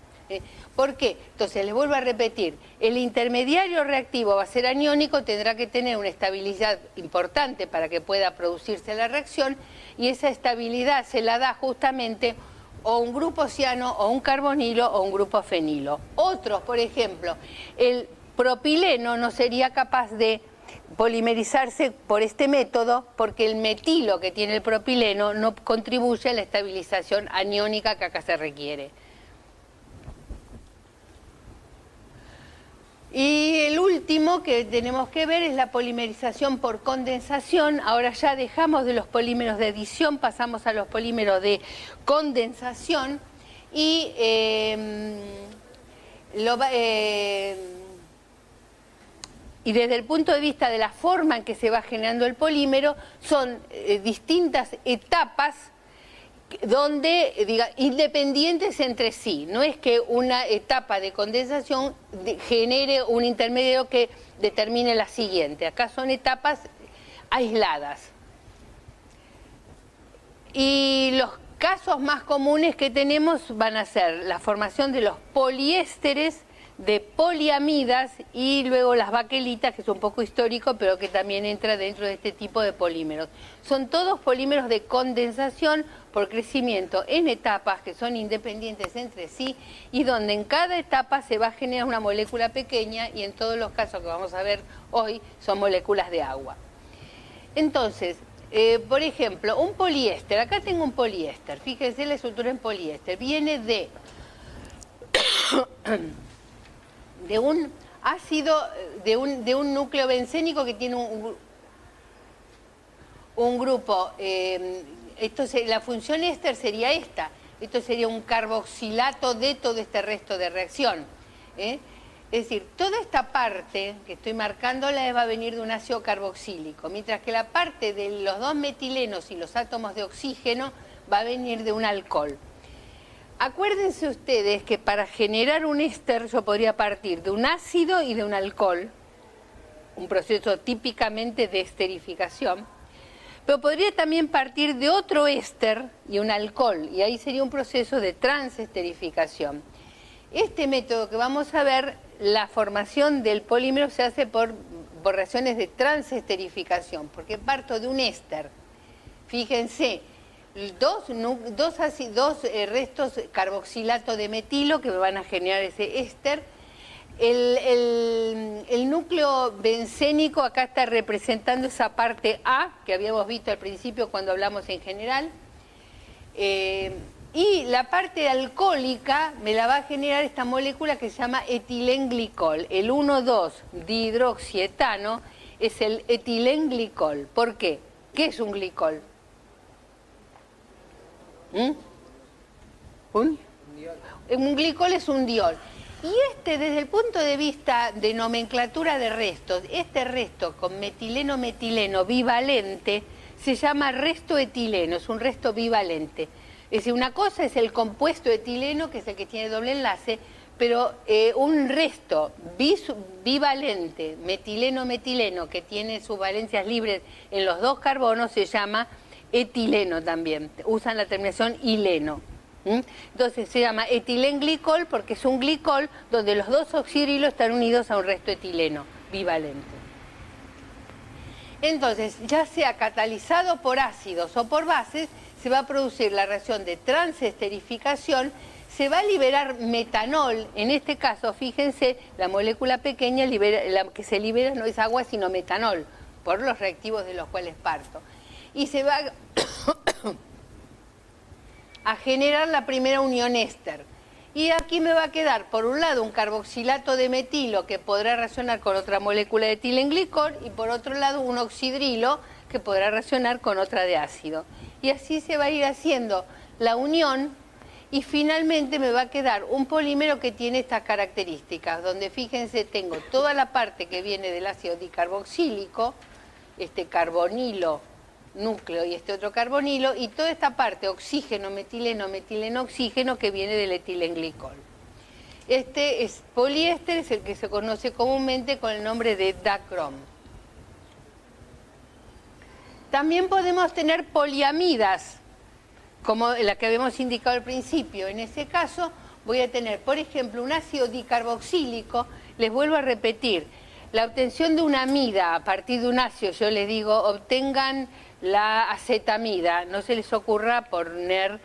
¿Por qué? Entonces les vuelvo a repetir, el intermediario reactivo va a ser aniónico, tendrá que tener una estabilidad importante para que pueda producirse la reacción y esa estabilidad se la da justamente o un grupo ciano o un carbonilo o un grupo fenilo. Otros, por ejemplo, el propileno no sería capaz de polimerizarse por este método porque el metilo que tiene el propileno no contribuye a la estabilización aniónica que acá se requiere. Y el último que tenemos que ver es la polimerización por condensación. Ahora ya dejamos de los polímeros de adición, pasamos a los polímeros de condensación y desde el punto de vista de la forma en que se va generando el polímero, son distintas etapas donde, independientes entre sí. No es que una etapa de condensación genere un intermedio que determine la siguiente. Acá son etapas aisladas. Y los casos más comunes que tenemos van a ser la formación de los poliésteres, de poliamidas y luego las baquelitas, que es un poco histórico, pero que también entra dentro de este tipo de polímeros. Son todos polímeros de condensación por crecimiento en etapas que son independientes entre sí y donde en cada etapa se va a generar una molécula pequeña y en todos los casos que vamos a ver hoy son moléculas de agua. Entonces, por ejemplo, un poliéster, acá tengo un poliéster, fíjense la estructura en poliéster, viene de un ácido, de un núcleo bencénico que tiene un grupo, la función éster sería esta, esto sería un carboxilato de todo este resto de reacción. Es decir, toda esta parte que estoy marcándola va a venir de un ácido carboxílico, mientras que la parte de los dos metilenos y los átomos de oxígeno va a venir de un alcohol. Acuérdense ustedes que para generar un éster yo podría partir de un ácido y de un alcohol, un proceso típicamente de esterificación, Pero podría también partir de otro éster y un alcohol, y ahí sería un proceso de transesterificación. Este método que vamos a ver, la formación del polímero se hace por reacciones de transesterificación, porque parto de un éster. Fíjense, dos restos carboxilato de metilo que me van a generar ese éster. El núcleo bencénico acá está representando esa parte A que habíamos visto al principio cuando hablamos en general. Y la parte alcohólica me la va a generar esta molécula que se llama etilenglicol. El 1,2-dihidroxietano es el etilenglicol. ¿Por qué? ¿Qué es un glicol? Un glicol es un diol. Y desde el punto de vista de nomenclatura de restos, este resto con metileno-metileno bivalente se llama resto etileno, es un resto bivalente. Es decir, una cosa es el compuesto etileno, que es el que tiene doble enlace, pero un resto bivalente, metileno-metileno, que tiene sus valencias libres en los dos carbonos, se llama etileno también. Usan la terminación ileno. Entonces se llama etilenglicol porque es un glicol donde los dos oxidrilos están unidos a un resto etileno bivalente. Entonces, ya sea catalizado por ácidos o por bases, se va a producir la reacción de transesterificación, se va a liberar metanol. En este caso, fíjense, la molécula pequeña la que se libera no es agua sino metanol, por los reactivos de los cuales parto. Y se va a generar la primera unión éster. Y aquí me va a quedar, por un lado, un carboxilato de metilo que podrá reaccionar con otra molécula de etilenglicol y por otro lado un oxidrilo que podrá reaccionar con otra de ácido. Y así se va a ir haciendo la unión y finalmente me va a quedar un polímero que tiene estas características, donde fíjense, tengo toda la parte que viene del ácido dicarboxílico, este carbonilo núcleo y este otro carbonilo, y toda esta parte oxígeno, metileno, metileno, oxígeno que viene del etilenglicol. Este es poliéster, es el que se conoce comúnmente con el nombre de dacrom. También podemos tener poliamidas, como la que habíamos indicado al principio. En ese caso voy a tener, por ejemplo, un ácido dicarboxílico. Les vuelvo a repetir, la obtención de una amida a partir de un ácido, yo les digo, obtengan la acetamida, no se les ocurra poner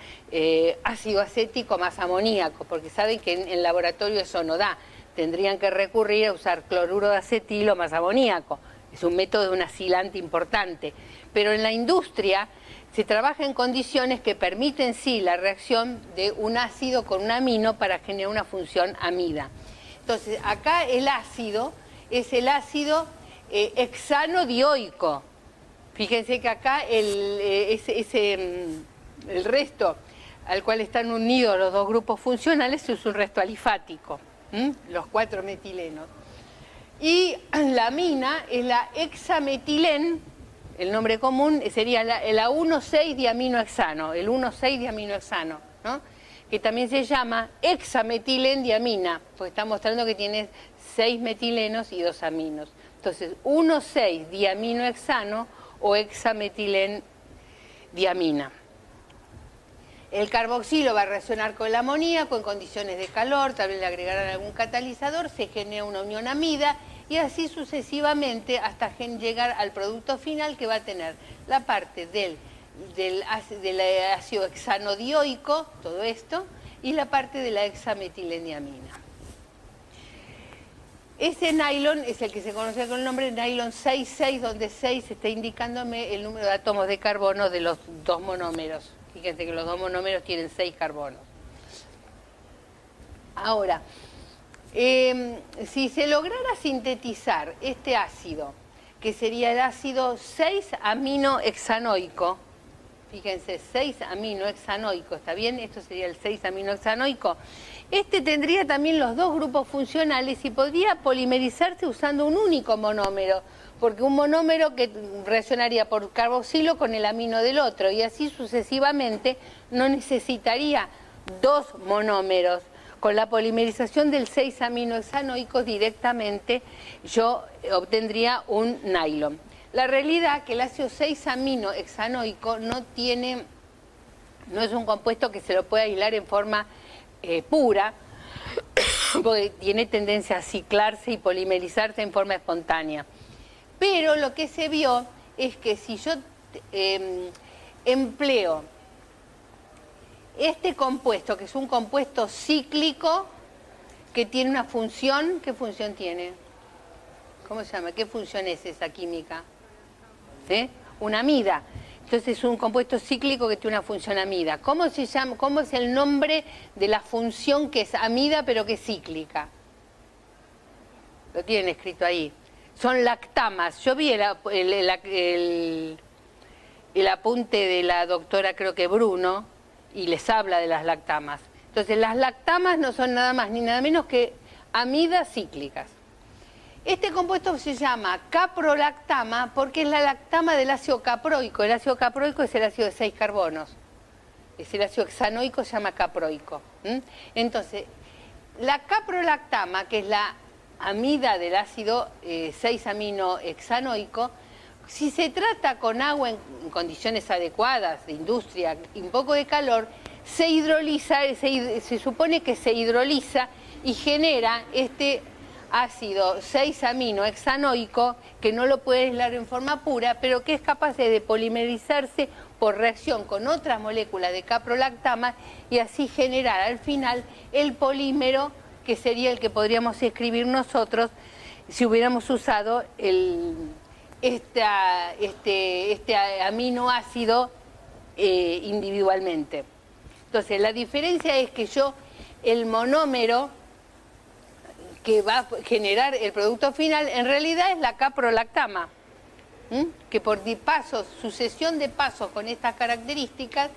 ácido acético más amoníaco, porque saben que en el laboratorio eso no da. Tendrían que recurrir a usar cloruro de acetilo más amoníaco. Es un método de un acilante importante. Pero en la industria se trabaja en condiciones que permiten sí la reacción de un ácido con un amino para generar una función amida. Entonces, acá el ácido es el ácido hexanodioico. Fíjense que acá el resto al cual están unidos los dos grupos funcionales es un resto alifático, los 4 metilenos. Y la amina es la hexametilen, el nombre común sería la 1,6-diaminohexano, el 1,6-diaminohexano, ¿no? Que también se llama hexametilendiamina, porque está mostrando que tiene 6 metilenos y 2 aminos. Entonces, 1,6-diaminohexano o hexametilendiamina. El carboxilo va a reaccionar con el amoníaco en condiciones de calor, tal vez le agregarán algún catalizador, se genera una unión amida y así sucesivamente hasta llegar al producto final que va a tener la parte del ácido hexanodioico, todo esto, y la parte de la hexametilendiamina. Ese nylon es el que se conoce con el nombre de nylon 6,6, donde 6 está indicándome el número de átomos de carbono de los dos monómeros. Fíjense que los dos monómeros tienen 6 carbonos. Ahora, si se lograra sintetizar este ácido, que sería el ácido 6-aminohexanoico, fíjense, 6-aminohexanoico, ¿está bien? Esto sería el 6-aminohexanoico. Este tendría también los dos grupos funcionales y podría polimerizarse usando un único monómero, porque un monómero que reaccionaría por carboxilo con el amino del otro, y así sucesivamente no necesitaría 2 monómeros. Con la polimerización del 6-aminohexanoico directamente yo obtendría un nylon. La realidad es que el ácido 6-amino hexanoico no es un compuesto que se lo pueda aislar en forma pura, porque tiene tendencia a ciclarse y polimerizarse en forma espontánea. Pero lo que se vio es que si yo empleo este compuesto, que es un compuesto cíclico, que tiene una función, ¿qué función tiene? ¿Cómo se llama? ¿Qué función es esa química? Una amida. Entonces es un compuesto cíclico que tiene una función amida. ¿Cómo se llama? ¿Cómo es el nombre de la función que es amida pero que es cíclica? Lo tienen escrito ahí. Son lactamas. Yo vi el apunte de la doctora, creo que Bruno, y les habla de las lactamas. Entonces las lactamas no son nada más ni nada menos que amidas cíclicas. Este compuesto se llama caprolactama porque es la lactama del ácido caproico. El ácido caproico es el ácido de 6 carbonos. Es el ácido hexanoico, se llama caproico. Entonces, la caprolactama, que es la amida del ácido 6-amino hexanoico, si se trata con agua en condiciones adecuadas, de industria y un poco de calor, se hidroliza, se supone que se hidroliza y genera este ácido 6-amino hexanoico, que no lo puede aislar en forma pura, pero que es capaz de polimerizarse por reacción con otras moléculas de caprolactama y así generar al final el polímero, que sería el que podríamos escribir nosotros si hubiéramos usado este aminoácido individualmente. Entonces, la diferencia es que el monómero que va a generar el producto final, en realidad es la caprolactama, que por sucesión de pasos con estas características,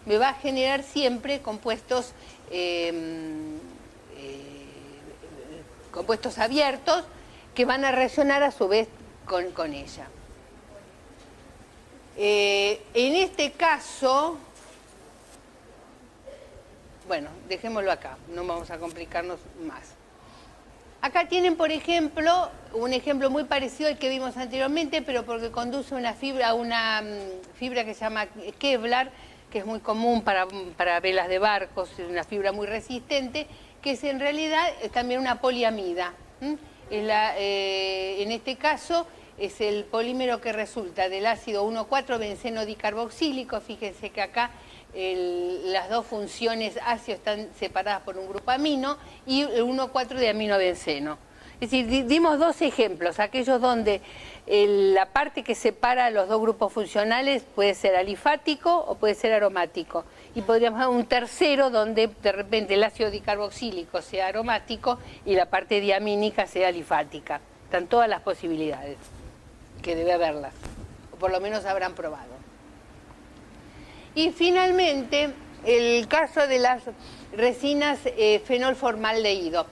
me va a generar siempre compuestos abiertos que van a reaccionar a su vez con ella. En este caso, bueno, dejémoslo acá, no vamos a complicarnos más. Acá tienen, por ejemplo, un ejemplo muy parecido al que vimos anteriormente, pero porque conduce a una fibra que se llama Kevlar, que es muy común para velas de barcos, es una fibra muy resistente, que es en realidad también una poliamida. En este caso es el polímero que resulta del ácido 1,4-benceno dicarboxílico. Fíjense que acá las dos funciones ácido están separadas por un grupo amino y el 1,4 de aminobenceno. Es decir, dimos dos ejemplos, aquellos donde la parte que separa los dos grupos funcionales puede ser alifático o puede ser aromático. Y podríamos dar un tercero donde de repente el ácido dicarboxílico sea aromático y la parte diamínica sea alifática. Están todas las posibilidades, que debe haberlas, o por lo menos habrán probado. Y finalmente, el caso de las resinas fenolformaldehído.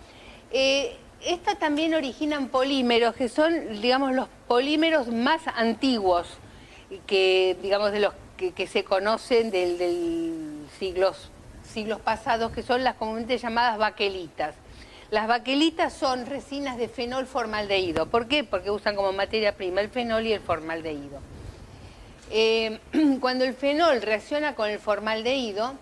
Estas también originan polímeros que son, digamos, los polímeros más antiguos que, digamos, de los que se conocen del siglos pasados, que son las comúnmente llamadas baquelitas. Las baquelitas son resinas de fenolformaldehído. ¿Por qué? Porque usan como materia prima el fenol y el formaldehído. Cuando el fenol reacciona con el formaldehído,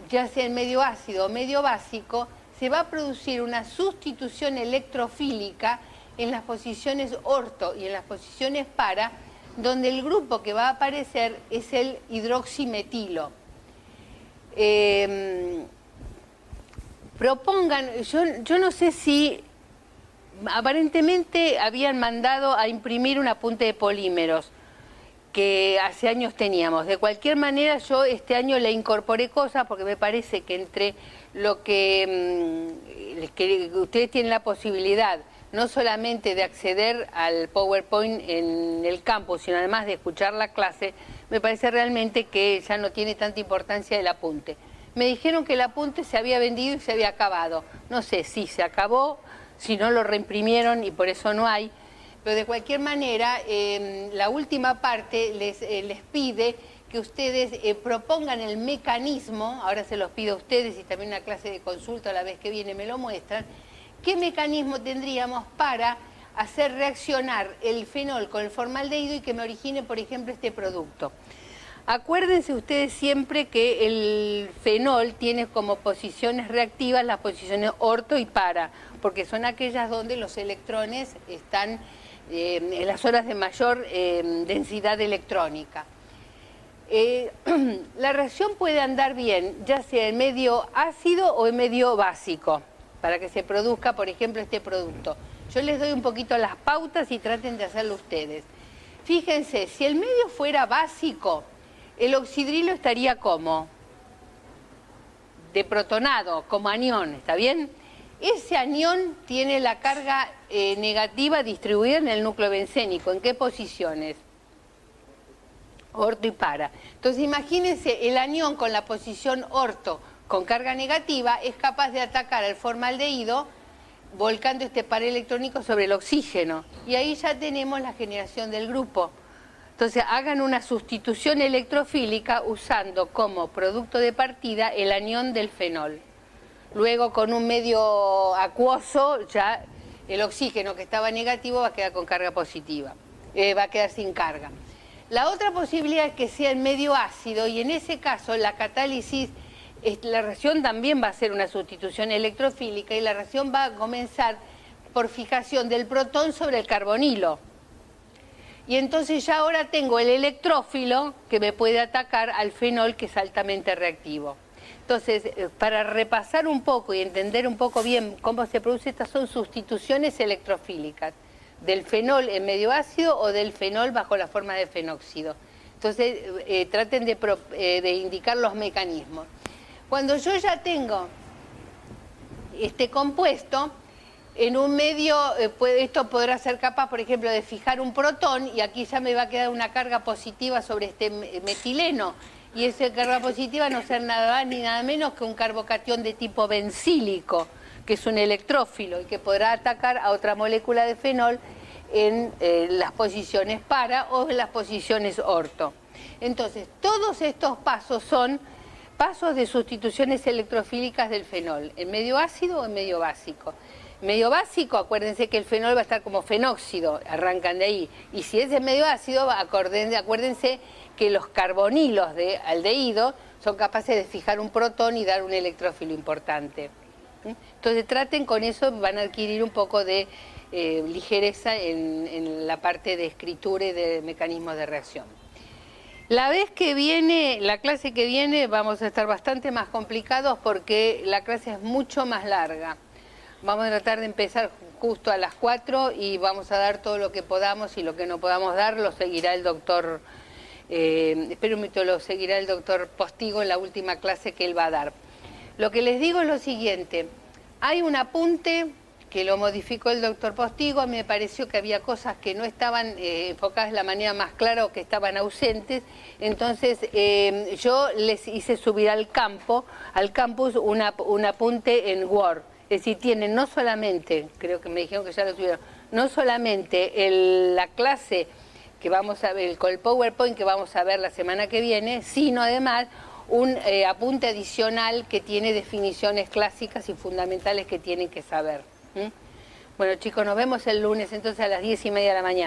ya sea en medio ácido o medio básico, se va a producir una sustitución electrofílica en las posiciones orto y en las posiciones para, donde el grupo que va a aparecer es el hidroximetilo. Yo no sé si aparentemente habían mandado a imprimir un apunte de polímeros que hace años teníamos. De cualquier manera, yo este año le incorporé cosas porque me parece que entre lo que ustedes tienen la posibilidad no solamente de acceder al PowerPoint en el campus, sino además de escuchar la clase, me parece realmente que ya no tiene tanta importancia el apunte. Me dijeron que el apunte se había vendido y se había acabado. No sé si se acabó, si no lo reimprimieron y por eso no hay. Pero de cualquier manera, la última parte les pide que ustedes propongan el mecanismo, ahora se los pido a ustedes y también una clase de consulta la vez que viene me lo muestran, ¿qué mecanismo tendríamos para hacer reaccionar el fenol con el formaldehído y que me origine, por ejemplo, este producto. Acuérdense ustedes siempre que el fenol tiene como posiciones reactivas las posiciones orto y para, porque son aquellas donde los electrones están en las zonas de mayor densidad electrónica. La reacción puede andar bien, ya sea en medio ácido o en medio básico, para que se produzca, por ejemplo, este producto. Yo les doy un poquito las pautas y traten de hacerlo ustedes. Fíjense, si el medio fuera básico, el oxidrilo estaría como deprotonado, como anión, ¿está bien? Ese anión tiene la carga negativa distribuida en el núcleo bencénico. ¿En qué posiciones? Orto y para. Entonces imagínense, el anión con la posición orto con carga negativa es capaz de atacar al formaldehído volcando este par electrónico sobre el oxígeno. Y ahí ya tenemos la generación del grupo. Entonces hagan una sustitución electrofílica usando como producto de partida el anión del fenol. Luego con un medio acuoso ya el oxígeno que estaba negativo va a quedar con carga positiva, va a quedar sin carga. La otra posibilidad es que sea el medio ácido y en ese caso la catálisis, la reacción también va a ser una sustitución electrofílica y la reacción va a comenzar por fijación del protón sobre el carbonilo. Y entonces ya ahora tengo el electrófilo que me puede atacar al fenol que es altamente reactivo. Entonces, para repasar un poco y entender un poco bien cómo se produce, estas son sustituciones electrofílicas del fenol en medio ácido o del fenol bajo la forma de fenóxido. Entonces, traten de indicar los mecanismos. Cuando yo ya tengo este compuesto, en un medio, esto podrá ser capaz, por ejemplo, de fijar un protón y aquí ya me va a quedar una carga positiva sobre este metileno. Y esa carga positiva no ser nada más ni nada menos que un carbocatión de tipo bencílico, que es un electrófilo y que podrá atacar a otra molécula de fenol en las posiciones para o en las posiciones orto. Entonces, todos estos pasos son pasos de sustituciones electrofílicas del fenol, en medio ácido o en medio básico. Medio básico, acuérdense que el fenol va a estar como fenóxido, arrancan de ahí. Y si es en medio ácido, acuérdense que los carbonilos de aldehído son capaces de fijar un protón y dar un electrófilo importante. Entonces traten con eso, van a adquirir un poco de ligereza en la parte de escritura y de mecanismos de reacción. La clase que viene, vamos a estar bastante más complicados porque la clase es mucho más larga. Vamos a tratar de empezar justo a las 4 y vamos a dar todo lo que podamos y lo que no podamos dar lo seguirá el doctor, lo seguirá el doctor Postigo en la última clase que él va a dar. Lo que les digo es lo siguiente, hay un apunte que lo modificó el doctor Postigo, a mí me pareció que había cosas que no estaban enfocadas de la manera más clara o que estaban ausentes, entonces yo les hice subir al campus un apunte en Word. Es decir, tienen no solamente, creo que me dijeron que ya lo tuvieron, no solamente la clase que vamos a ver, con el PowerPoint que vamos a ver la semana que viene, sino además un apunte adicional que tiene definiciones clásicas y fundamentales que tienen que saber. Bueno chicos, nos vemos el lunes entonces a las 10:30 de la mañana.